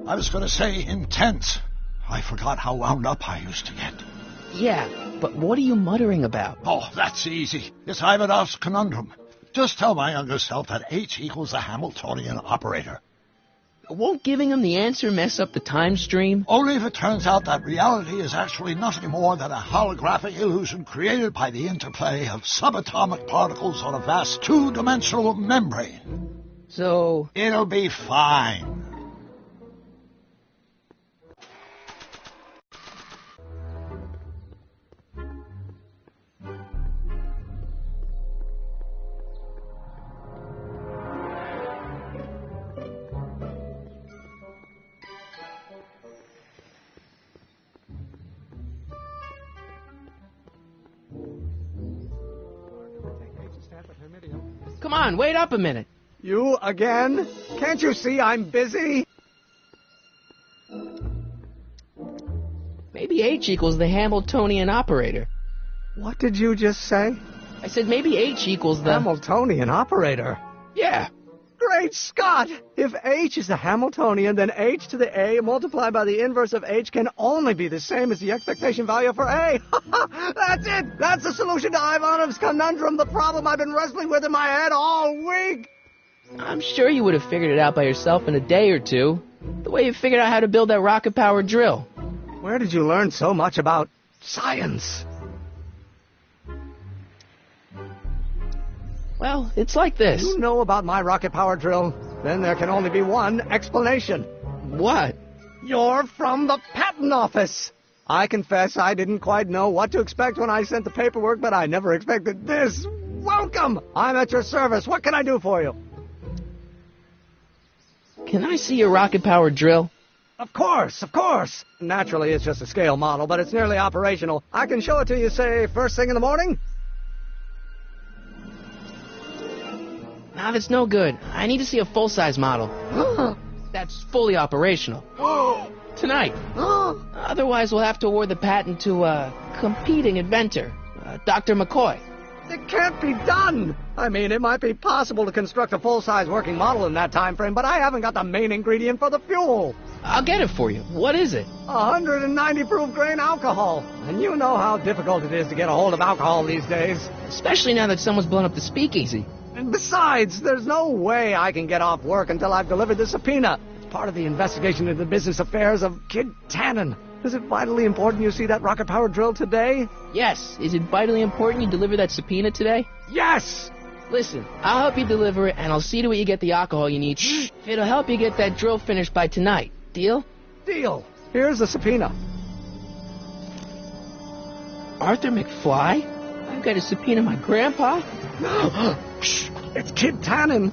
I was going to say intense. I forgot how wound up I used to get. Yeah, but what are you muttering about? Oh, that's easy. It's Ivanov's conundrum. Just tell my younger self that H equals the Hamiltonian operator. Won't giving him the answer mess up the time stream? Only if it turns out that reality is actually nothing more than a holographic illusion created by the interplay of subatomic particles on a vast two-dimensional membrane. So... it'll be fine. Come on, wait up a minute. You again? Can't you see I'm busy? Maybe H equals the Hamiltonian operator. What did you just say? I said maybe H equals the... Hamiltonian operator? Yeah. Great Scott! If H is the Hamiltonian, then H to the A multiplied by the inverse of H can only be the same as the expectation value for A. That's it! That's the solution to Ivanov's conundrum, the problem I've been wrestling with in my head all week! I'm sure you would have figured it out by yourself in a day or two. The way you figured out how to build that rocket-powered drill. Where did you learn so much about science? Well, it's like this. You know about my rocket-powered drill? Then there can only be one explanation. What? You're from the patent office. I confess I didn't quite know what to expect when I sent the paperwork, but I never expected this. Welcome! I'm at your service. What can I do for you? Can I see your rocket-powered drill? Of course, of course. Naturally, it's just a scale model, but it's nearly operational. I can show it to you, say, first thing in the morning? Nah, that's no good. I need to see a full-size model. That's fully operational. Tonight. Otherwise, we'll have to award the patent to a competing inventor, Dr. McCoy. It can't be done! I mean, it might be possible to construct a full-size working model in that time frame, but I haven't got the main ingredient for the fuel. I'll get it for you. What is it? 190 proof grain alcohol. And you know how difficult it is to get a hold of alcohol these days. Especially now that someone's blown up the speakeasy. And besides, there's no way I can get off work until I've delivered the subpoena. It's part of the investigation into the business affairs of Kid Tannen. Is it vitally important you see that rocket-powered drill today? Yes. Is it vitally important you deliver that subpoena today? Yes! Listen, I'll help you deliver it, and I'll see to it you get the alcohol you need. If it'll help you get that drill finished by tonight. Deal? Deal. Here's the subpoena. Arthur McFly? I've got to subpoena my grandpa? It's Kid Tannen.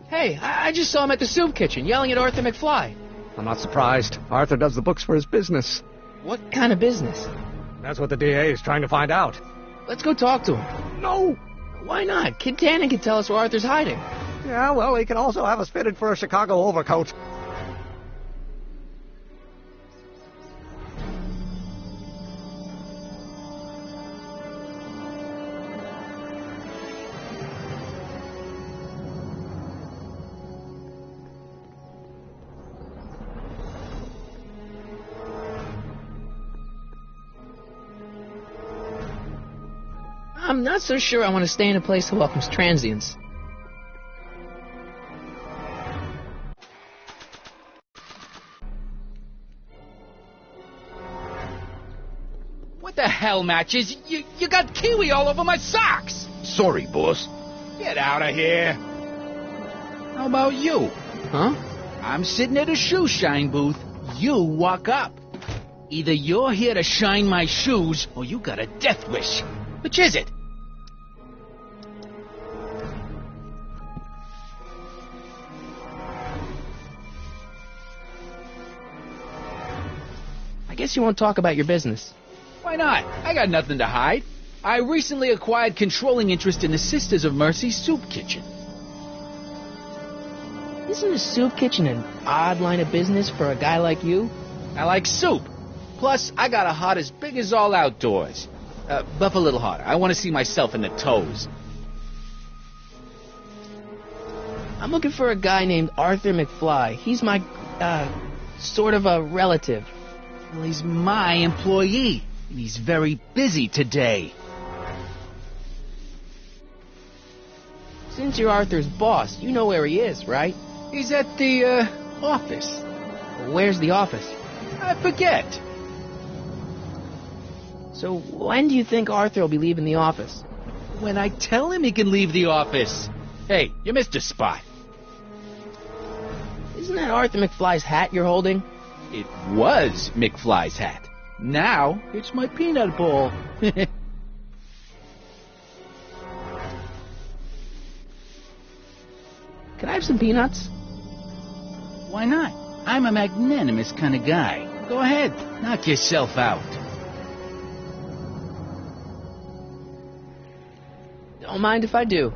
Hey, I just saw him at the soup kitchen, yelling at Arthur McFly. I'm not surprised. Arthur does the books for his business. What kind of business? That's what the DA is trying to find out. Let's go talk to him. No! Why not? Kid Tannen can tell us where Arthur's hiding. Yeah, well, he can also have us fitted for a Chicago overcoat. I'm not so sure I want to stay in a place that welcomes transients. What the hell, Matches? You got kiwi all over my socks! Sorry, boss. Get out of here! How about you? Huh? I'm sitting at a shoe shine booth. You walk up. Either you're here to shine my shoes, or you got a death wish. Which is it? I guess you won't talk about your business. Why not? I got nothing to hide. I recently acquired controlling interest in the Sisters of Mercy soup kitchen. Isn't a soup kitchen an odd line of business for a guy like you? I like soup. Plus, I got a heart as big as all outdoors. Buff a little harder. I want to see myself in the toes. I'm looking for a guy named Arthur McFly. He's my, sort of a relative. Well, he's my employee, and he's very busy today. Since you're Arthur's boss, you know where he is, right? He's at the, office. Where's the office? I forget. So when do you think Arthur will be leaving the office? When I tell him he can leave the office. Hey, you missed a spot. Isn't that Arthur McFly's hat you're holding? It was McFly's hat. Now, it's my peanut ball. Can I have some peanuts? Why not? I'm a magnanimous kind of guy. Go ahead, knock yourself out. Don't mind if I do.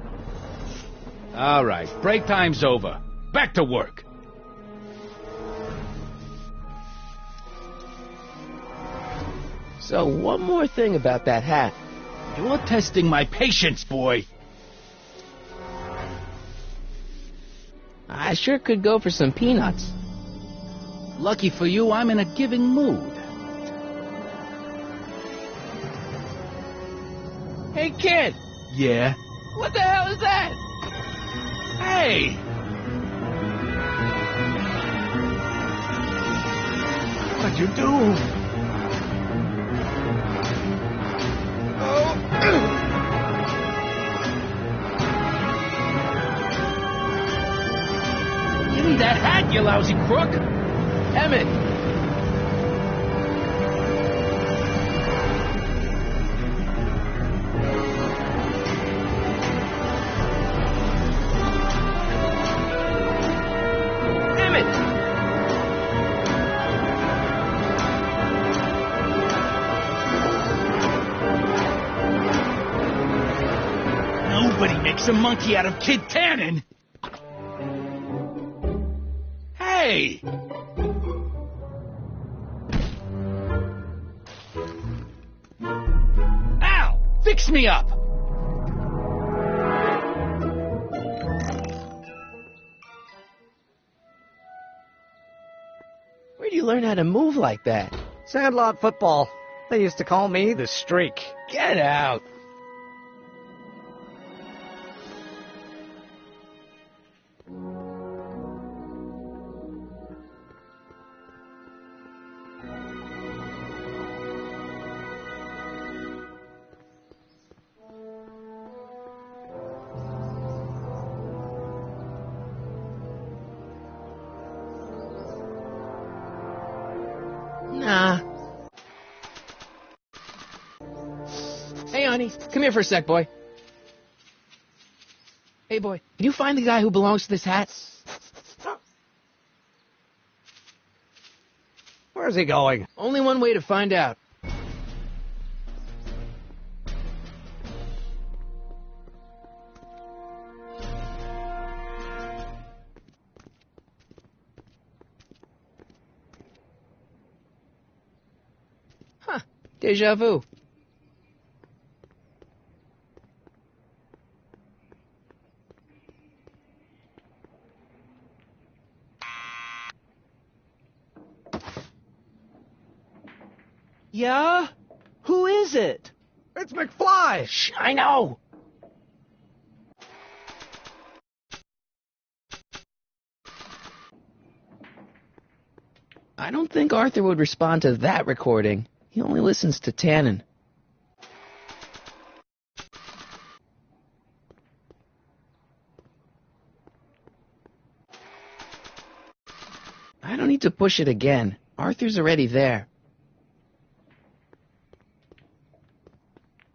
All right, break time's over. Back to work. So, one more thing about that hat. You're testing my patience, boy. I sure could go for some peanuts. Lucky for you, I'm in a giving mood. Hey, kid! Yeah? What the hell is that? Hey! What'd you do? Give me that hat, you lousy crook! Emmett! Nobody makes a monkey out of Kid Tannen! Hey! Al! Fix me up! Where'd you learn how to move like that? Sandlot football. They used to call me the Streak. Get out! Nah. Hey, honey, come here for a sec, boy. Hey, boy, can you find the guy who belongs to this hat? Where's he going? Only one way to find out. Huh, déjà vu. Yeah? Who is it? It's McFly! Shh, I know! I don't think Arthur would respond to that recording. He only listens to Tannen. I don't need to push it again. Arthur's already there.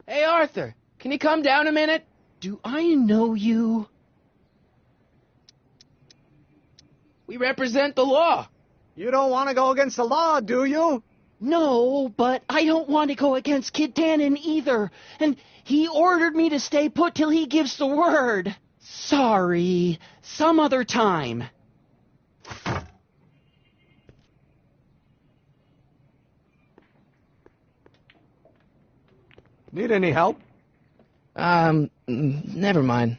Hey, Arthur, can you come down a minute? Do I know you? We represent the law. You don't want to go against the law, do you? No, but I don't want to go against Kid Tannen either. And he ordered me to stay put till he gives the word. Sorry. Some other time. Need any help? Never mind.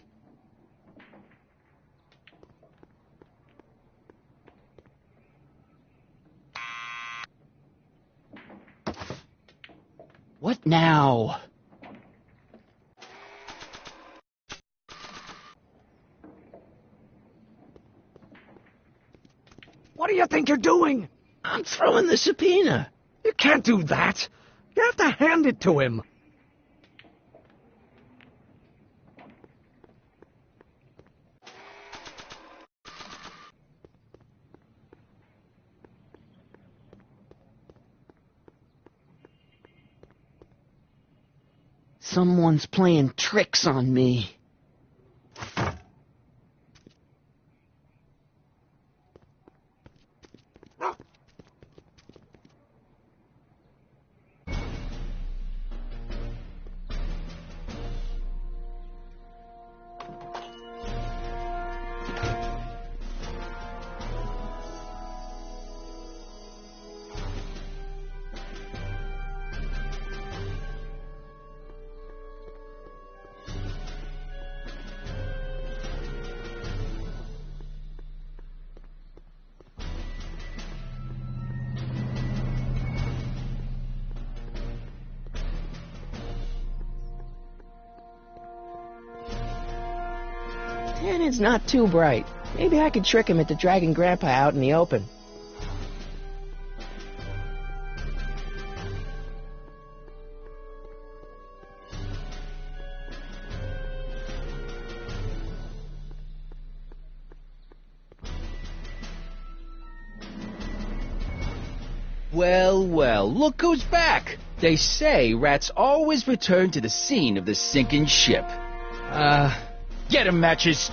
What now? What do you think you're doing? I'm throwing the subpoena. You can't do that. You have to hand it to him. Someone's playing tricks on me. And it's not too bright. Maybe I could trick him into dragging Grandpa out in the open. Well, well, look who's back! They say rats always return to the scene of the sinking ship. Get 'em, Matches!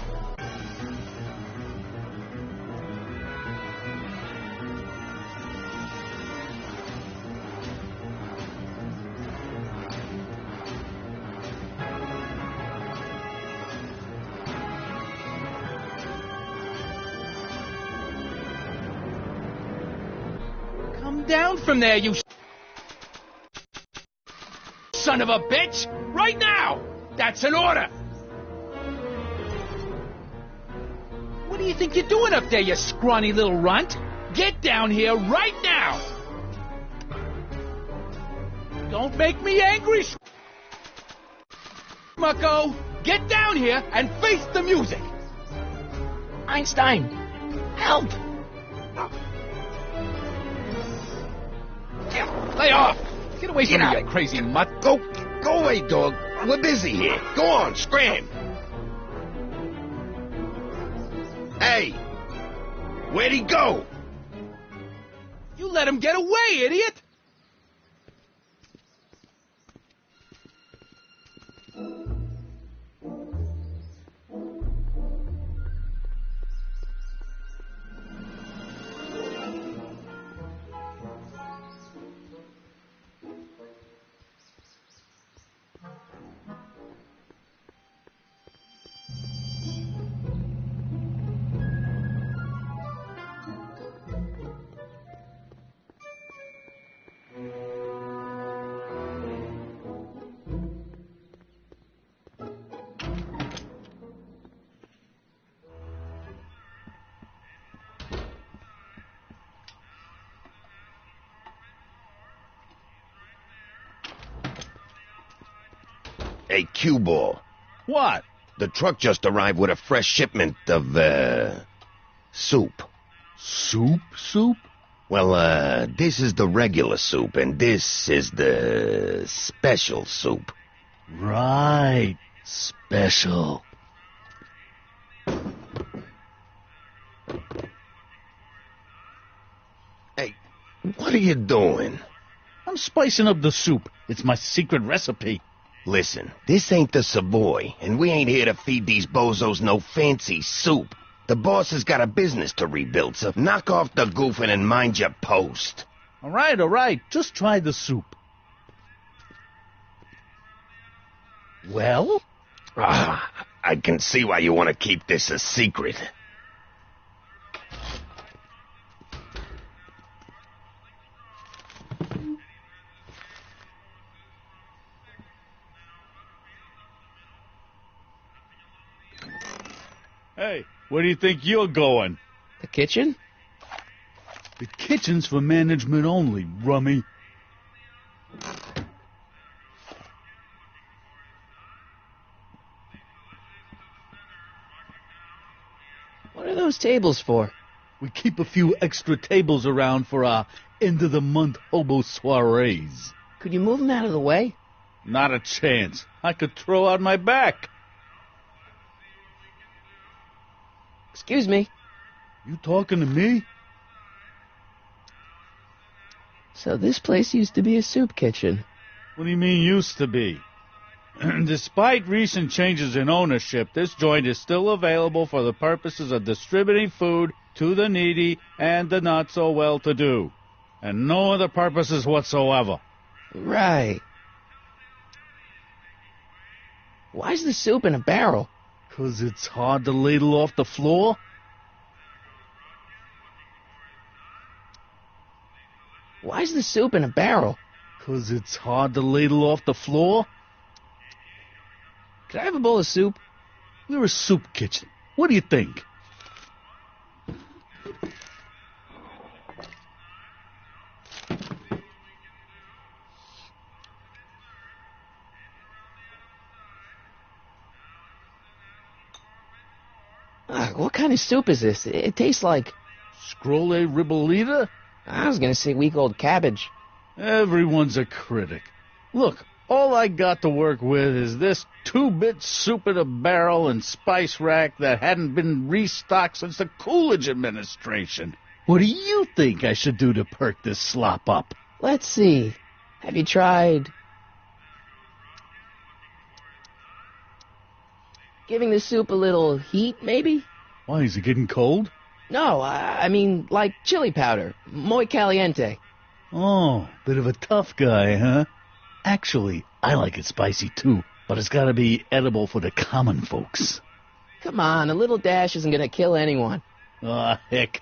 Come down from there, you son of a bitch! Right now! That's an order! What do you think you're doing up there, you scrawny little runt? Get down here right now! Don't make me angry, Mucko! Get down here and face the music! Einstein! Help! Lay off! Get away from me, you crazy mutt! Go away, dog. We're busy here. Go on, scram. Hey, where'd he go? You let him get away, idiot! Hey, Q-Ball. What? The truck just arrived with a fresh shipment of, soup. Soup? Well, this is the regular soup, and this is the special soup. Right. Special. Hey, what are you doing? I'm spicing up the soup. It's my secret recipe. Listen, this ain't the Savoy, and we ain't here to feed these bozos no fancy soup. The boss has got a business to rebuild, so knock off the goofing and mind your post. All right. Just try the soup. Well? I can see why you want to keep this a secret. Hey, where do you think you're going? The kitchen? The kitchen's for management only, rummy. What are those tables for? We keep a few extra tables around for our end-of-the-month hobo soirees. Could you move them out of the way? Not a chance. I could throw out my back. Excuse me. You talking to me? So this place used to be a soup kitchen. What do you mean used to be? Despite recent changes in ownership, this joint is still available for the purposes of distributing food to the needy and the not-so-well-to-do, and no other purposes whatsoever. Right. Why's the soup in a barrel? 'Cause it's hard to ladle off the floor? Why's the soup in a barrel? 'Cause it's hard to ladle off the floor? Could I have a bowl of soup? We're a soup kitchen. What do you think? What kind of soup is this? It tastes like... Scrolle ribolita? I was gonna say week-old cabbage. Everyone's a critic. Look, all I got to work with is this 2-bit soup in a barrel and spice rack that hadn't been restocked since the Coolidge administration. What do you think I should do to perk this slop up? Let's see. Have you tried... giving the soup a little heat, maybe? Why, is it getting cold? No, I mean, like chili powder. Muy caliente. Oh, bit of a tough guy, huh? Actually, I like it spicy too, but it's gotta be edible for the common folks. Come on, a little dash isn't gonna kill anyone. Aw, heck.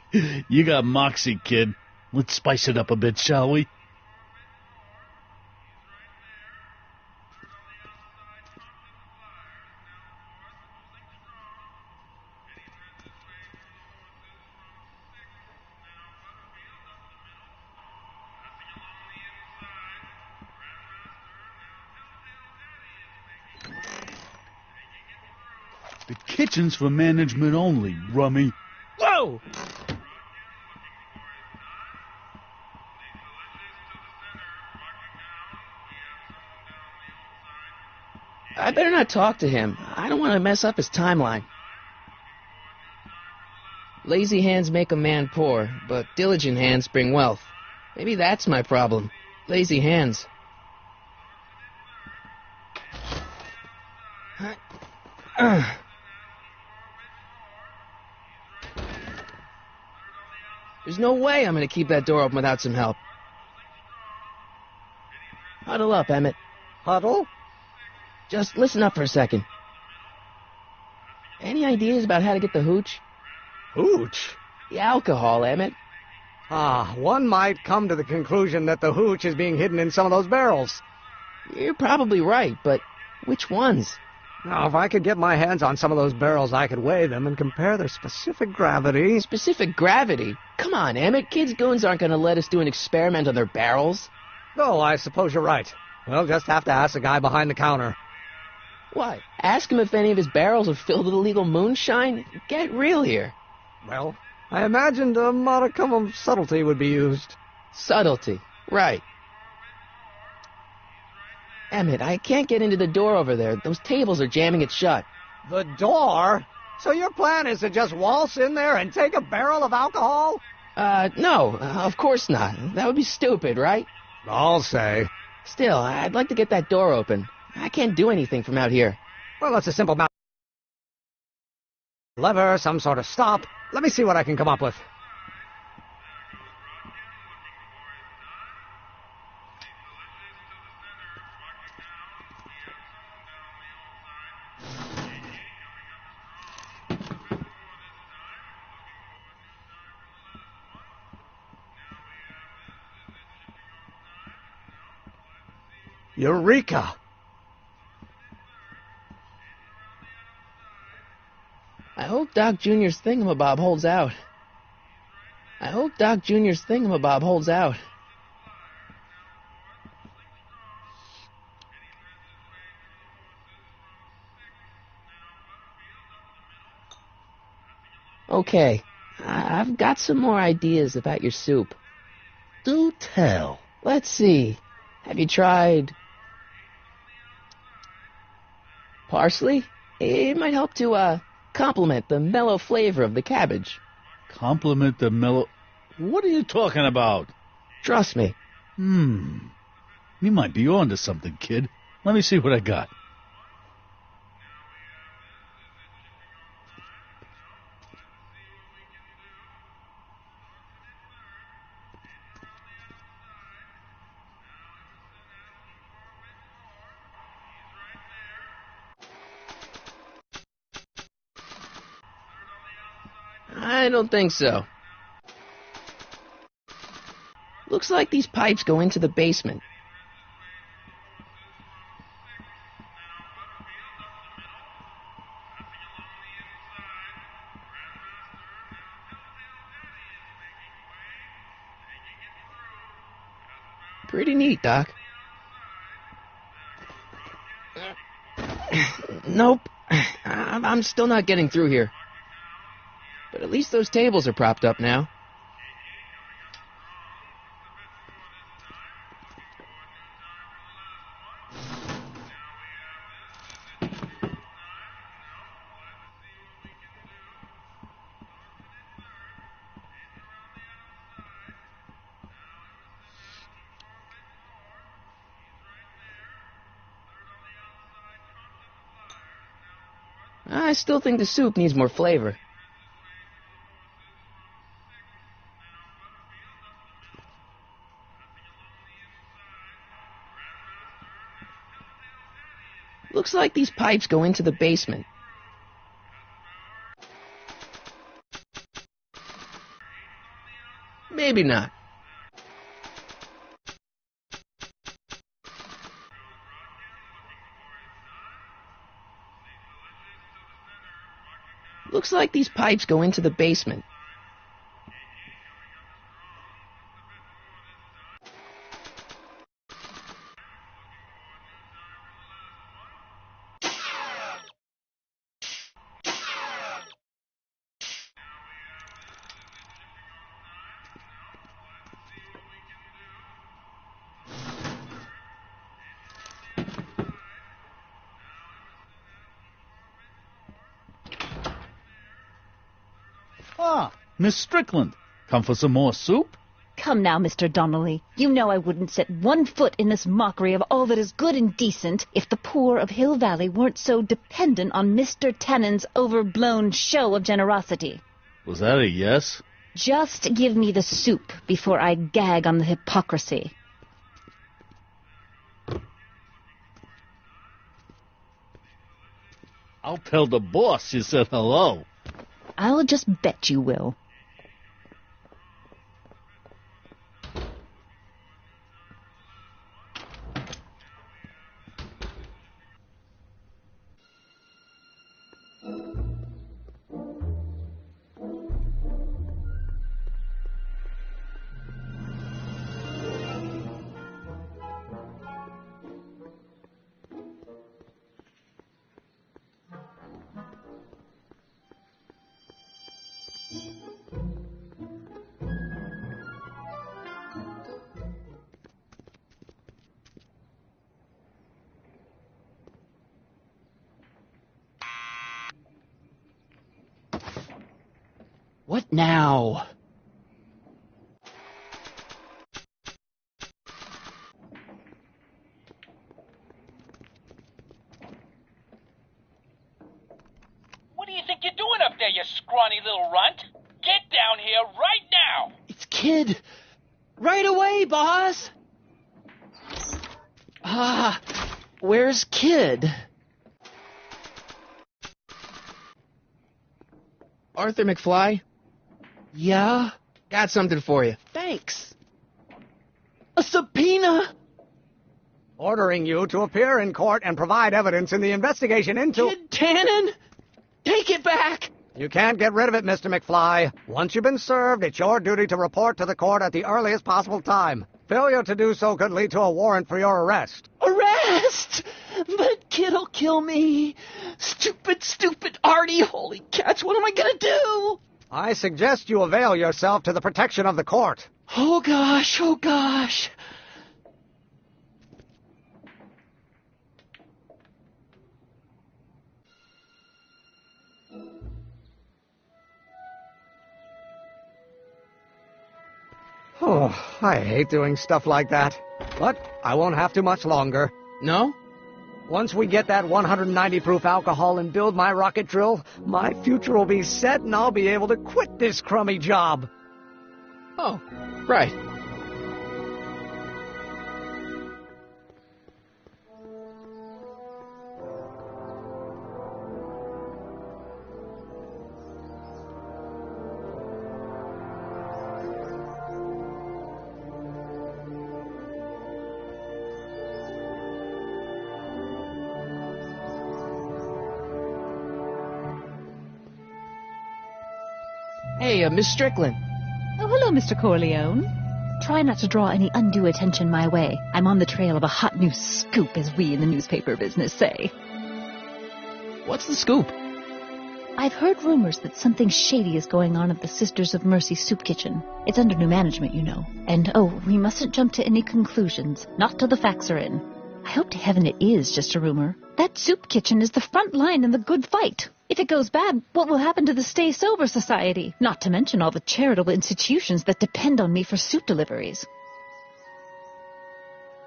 You got moxie, kid. Let's spice it up a bit, shall we? The kitchen's for management only, Rummy. Whoa! I better not talk to him. I don't want to mess up his timeline. Lazy hands make a man poor, but diligent hands bring wealth. Maybe that's my problem. Lazy hands. There's no way I'm going to keep that door open without some help. Huddle up, Emmett. Huddle? Just listen up for a second. Any ideas about how to get the hooch? Hooch? The alcohol, Emmett. One might come to the conclusion that the hooch is being hidden in some of those barrels. You're probably right, but which ones? Now, if I could get my hands on some of those barrels, I could weigh them and compare their specific gravity. Specific gravity? Come on, Emmett. Kids' goons aren't going to let us do an experiment on their barrels. Oh, I suppose you're right. We'll just have to ask the guy behind the counter. What? Ask him if any of his barrels are filled with illegal moonshine? Get real here. Well, I imagined a modicum of subtlety would be used. Subtlety. Right. Emmett, I can't get into the door over there. Those tables are jamming it shut. The door? So your plan is to just waltz in there and take a barrel of alcohol? No, of course not. That would be stupid, right? I'll say. Still, I'd like to get that door open. I can't do anything from out here. Well, it's a simple matter. Lever, some sort of stop. Let me see what I can come up with. Eureka! I hope Doc Jr.'s thingamabob holds out. I hope Doc Jr.'s thingamabob holds out. Okay, I've got some more ideas about your soup. Do tell. Let's see. Have you tried... parsley? It might help to, complement the mellow flavor of the cabbage. Complement the mellow... What are you talking about? Trust me. You might be on to something, kid. Let me see what I got. I don't think so. Looks like these pipes go into the basement. Pretty neat, Doc. Nope. I'm still not getting through here. But at least those tables are propped up now. I still think the soup needs more flavor. Looks like these pipes go into the basement. Maybe not. Looks like these pipes go into the basement. Ah, Miss Strickland. Come for some more soup? Come now, Mr. Donnelly. You know I wouldn't set one foot in this mockery of all that is good and decent if the poor of Hill Valley weren't so dependent on Mr. Tannen's overblown show of generosity. Was that a yes? Just give me the soup before I gag on the hypocrisy. I'll tell the boss you said hello. I'll just bet you will. What now? What do you think you're doing up there, you scrawny little runt? Get down here right now! It's Kid. Right away, boss. Where's Kid? Arthur McFly? Yeah? Got something for you. Thanks. A subpoena? Ordering you to appear in court and provide evidence in the investigation into... Kid Tannen? Take it back! You can't get rid of it, Mr. McFly. Once you've been served, it's your duty to report to the court at the earliest possible time. Failure to do so could lead to a warrant for your arrest. Arrest! But Kid'll kill me. Stupid Artie. Holy cats, what am I gonna do? I suggest you avail yourself to the protection of the court. Oh gosh. Oh, I hate doing stuff like that. But I won't have to much longer. No? Once we get that 190 proof alcohol and build my rocket drill, my future will be set and I'll be able to quit this crummy job. Oh, right. Hey, Miss Strickland. Oh, hello, Mr. Corleone. Try not to draw any undue attention my way. I'm on the trail of a hot new scoop, as we in the newspaper business say. What's the scoop? I've heard rumors that something shady is going on at the Sisters of Mercy soup kitchen. It's under new management, you know. And, we mustn't jump to any conclusions. Not till the facts are in. I hope to heaven it is just a rumor. That soup kitchen is the front line in the good fight. If it goes bad, what will happen to the Stay Sober Society? Not to mention all the charitable institutions that depend on me for soup deliveries.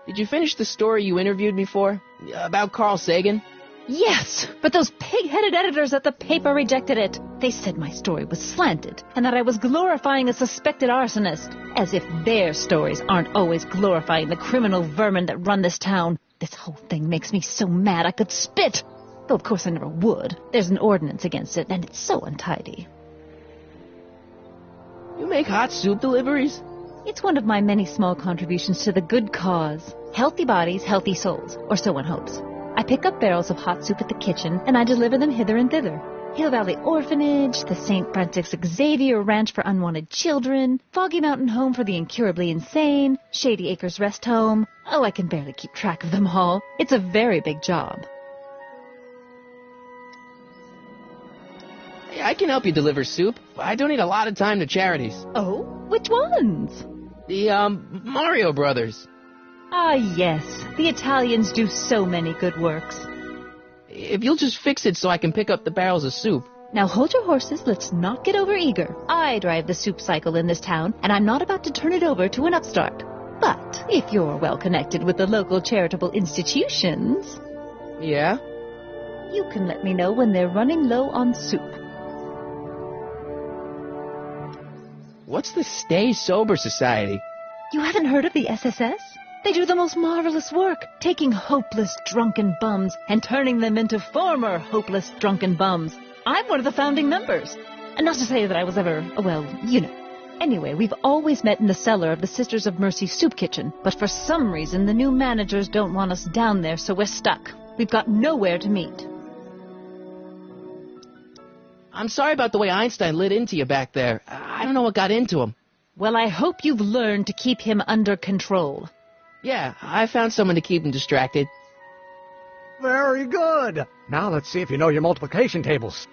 Did you finish the story you interviewed me for? About Carl Sagan? Yes, but those pig-headed editors at the paper rejected it. They said my story was slanted, and that I was glorifying a suspected arsonist. As if their stories aren't always glorifying the criminal vermin that run this town. This whole thing makes me so mad I could spit. Though of course I never would. There's an ordinance against it, and it's so untidy. You make hot soup deliveries? It's one of my many small contributions to the good cause. Healthy bodies, healthy souls, or so one hopes. I pick up barrels of hot soup at the kitchen, and I deliver them hither and thither. Hill Valley Orphanage, the St. Francis Xavier Ranch for Unwanted Children, Foggy Mountain Home for the Incurably Insane, Shady Acres Rest Home. Oh, I can barely keep track of them all. It's a very big job. I can help you deliver soup. I donate a lot of time to charities. Oh? Which ones? The, Mario Brothers. Ah, yes. The Italians do so many good works. If you'll just fix it so I can pick up the barrels of soup. Now hold your horses, let's not get over-eager. I drive the soup cycle in this town, and I'm not about to turn it over to an upstart. But if you're well connected with the local charitable institutions... Yeah? You can let me know when they're running low on soup. What's the Stay Sober Society? You haven't heard of the SSS? They do the most marvelous work, taking hopeless drunken bums and turning them into former hopeless drunken bums. I'm one of the founding members. And not to say that I was ever, well, you know. Anyway, we've always met in the cellar of the Sisters of Mercy soup kitchen, but for some reason the new managers don't want us down there, so we're stuck. We've got nowhere to meet. I'm sorry about the way Einstein lit into you back there. I don't know what got into him. Well, I hope you've learned to keep him under control. Yeah, I found someone to keep him distracted. Very good. Now let's see if you know your multiplication tables.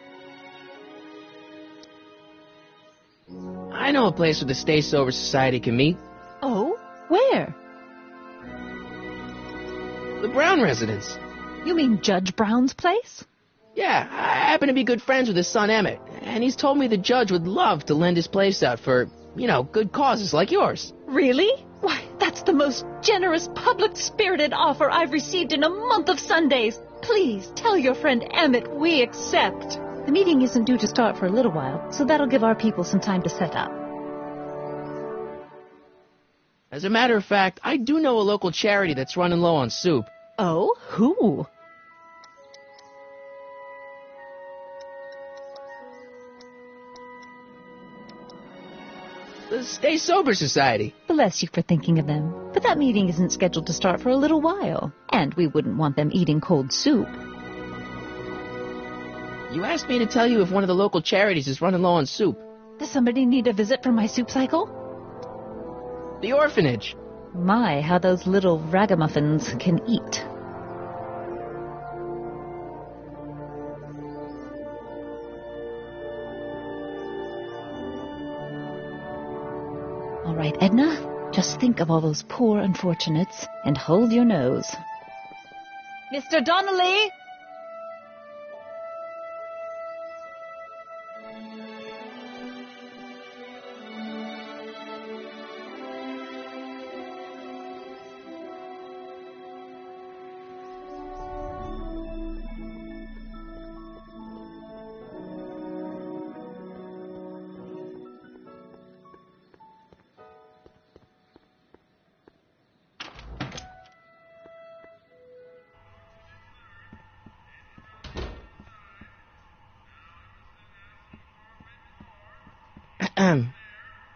I know a place where the Stay Sober Society can meet. Oh? Where? The Brown residence. You mean Judge Brown's place? Yeah, I happen to be good friends with his son Emmett, and he's told me the judge would love to lend his place out for, good causes like yours. Really? Why, that's the most generous, public-spirited offer I've received in a month of Sundays. Please, tell your friend Emmett we accept. The meeting isn't due to start for a little while, so that'll give our people some time to set up. As a matter of fact, I do know a local charity that's running low on soup. Oh? Who? The Stay Sober Society. Bless you for thinking of them. But that meeting isn't scheduled to start for a little while. And we wouldn't want them eating cold soup. You asked me to tell you if one of the local charities is running low on soup. Does somebody need a visit from my soup cycle? The orphanage. My, how those little ragamuffins can eat. All right, Edna, just think of all those poor unfortunates and hold your nose. Mr. Donnelly!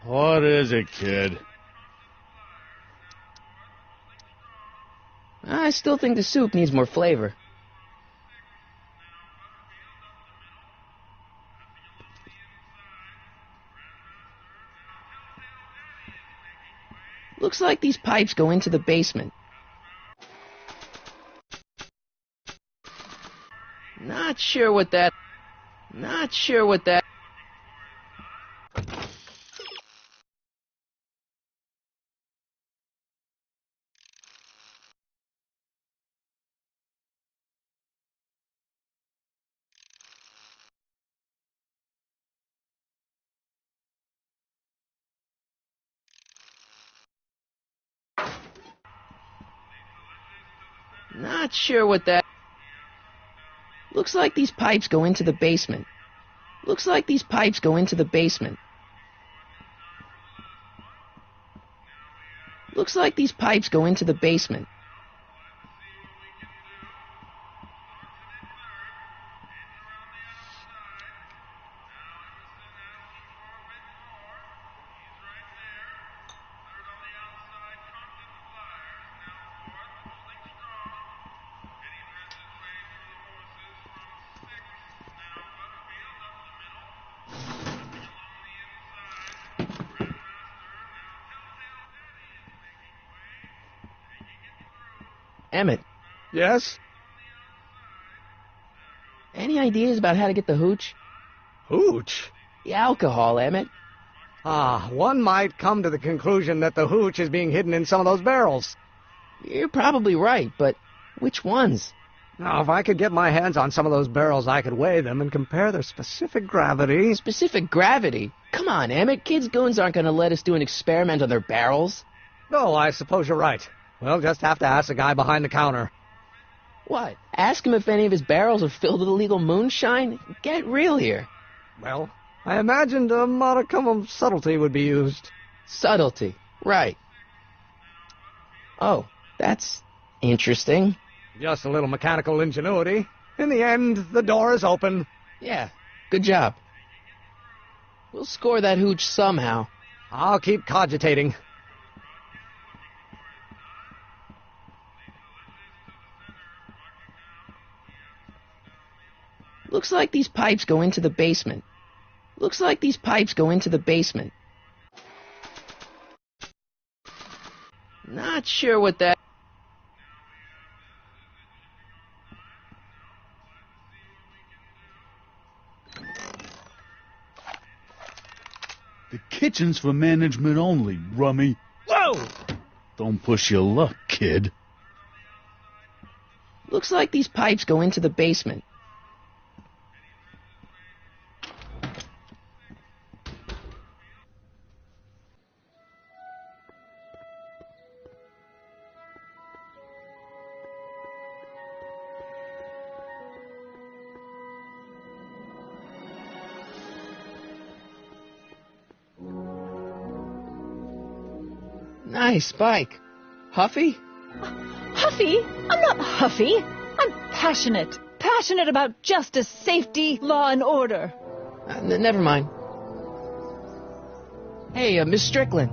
What is it, kid? I still think the soup needs more flavor. Looks like these pipes go into the basement. Not sure what that... Not sure what that... Not sure what that... Looks like these pipes go into the basement. Looks like these pipes go into the basement. Looks like these pipes go into the basement. Emmett. Yes? Any ideas about how to get the hooch? Hooch? The alcohol, Emmett. One might come to the conclusion that the hooch is being hidden in some of those barrels. You're probably right, but which ones? Now, if I could get my hands on some of those barrels, I could weigh them and compare their specific gravity. Specific gravity? Come on, Emmett. Kids' goons aren't going to let us do an experiment on their barrels. No, I suppose you're right. We'll just have to ask the guy behind the counter. What? Ask him if any of his barrels are filled with illegal moonshine? Get real here. Well, I imagined a modicum of subtlety would be used. Subtlety. Right. Oh, that's interesting. Just a little mechanical ingenuity. In the end, the door is open. Yeah, good job. We'll score that hooch somehow. I'll keep cogitating. Looks like these pipes go into the basement. Looks like these pipes go into the basement. Not sure what that... The kitchen's for management only, rummy. Whoa! Don't push your luck, kid. Looks like these pipes go into the basement. Nice bike. Huffy? Huffy? I'm not huffy. I'm passionate. Passionate about justice, safety, law, and order. Never mind. Hey, Miss Strickland.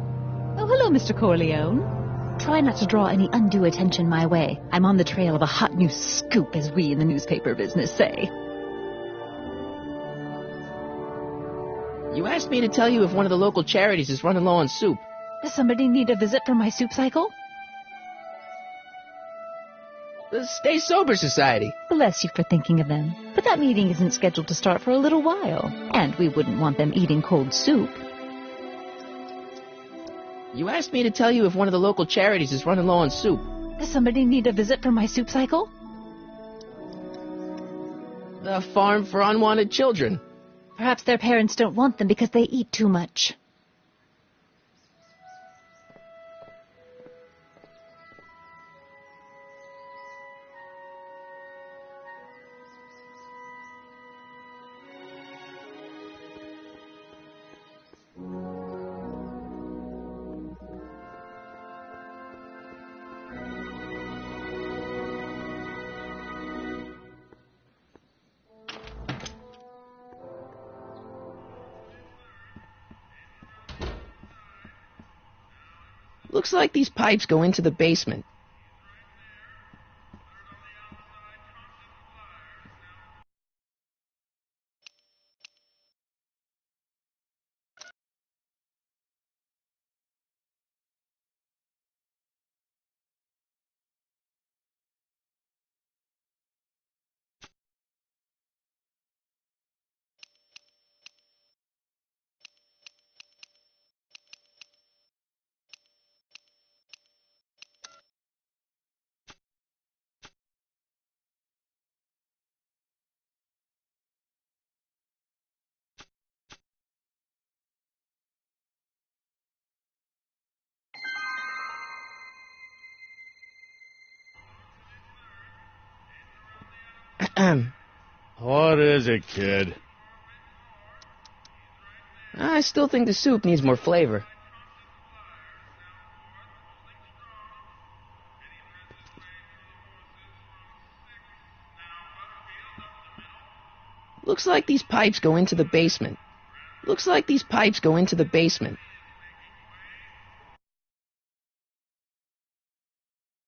Oh, hello, Mr. Corleone. Try not to draw any undue attention my way. I'm on the trail of a hot new scoop, as we in the newspaper business say. You asked me to tell you if one of the local charities is running low on soup. Does somebody need a visit from my soup cycle? The Stay Sober Society. Bless you for thinking of them. But that meeting isn't scheduled to start for a little while. And we wouldn't want them eating cold soup. You asked me to tell you if one of the local charities is running low on soup. Does somebody need a visit from my soup cycle? The Farm for Unwanted Children. Perhaps their parents don't want them because they eat too much. Looks like these pipes go into the basement. What is it, kid? I still think the soup needs more flavor. Looks like these pipes go into the basement.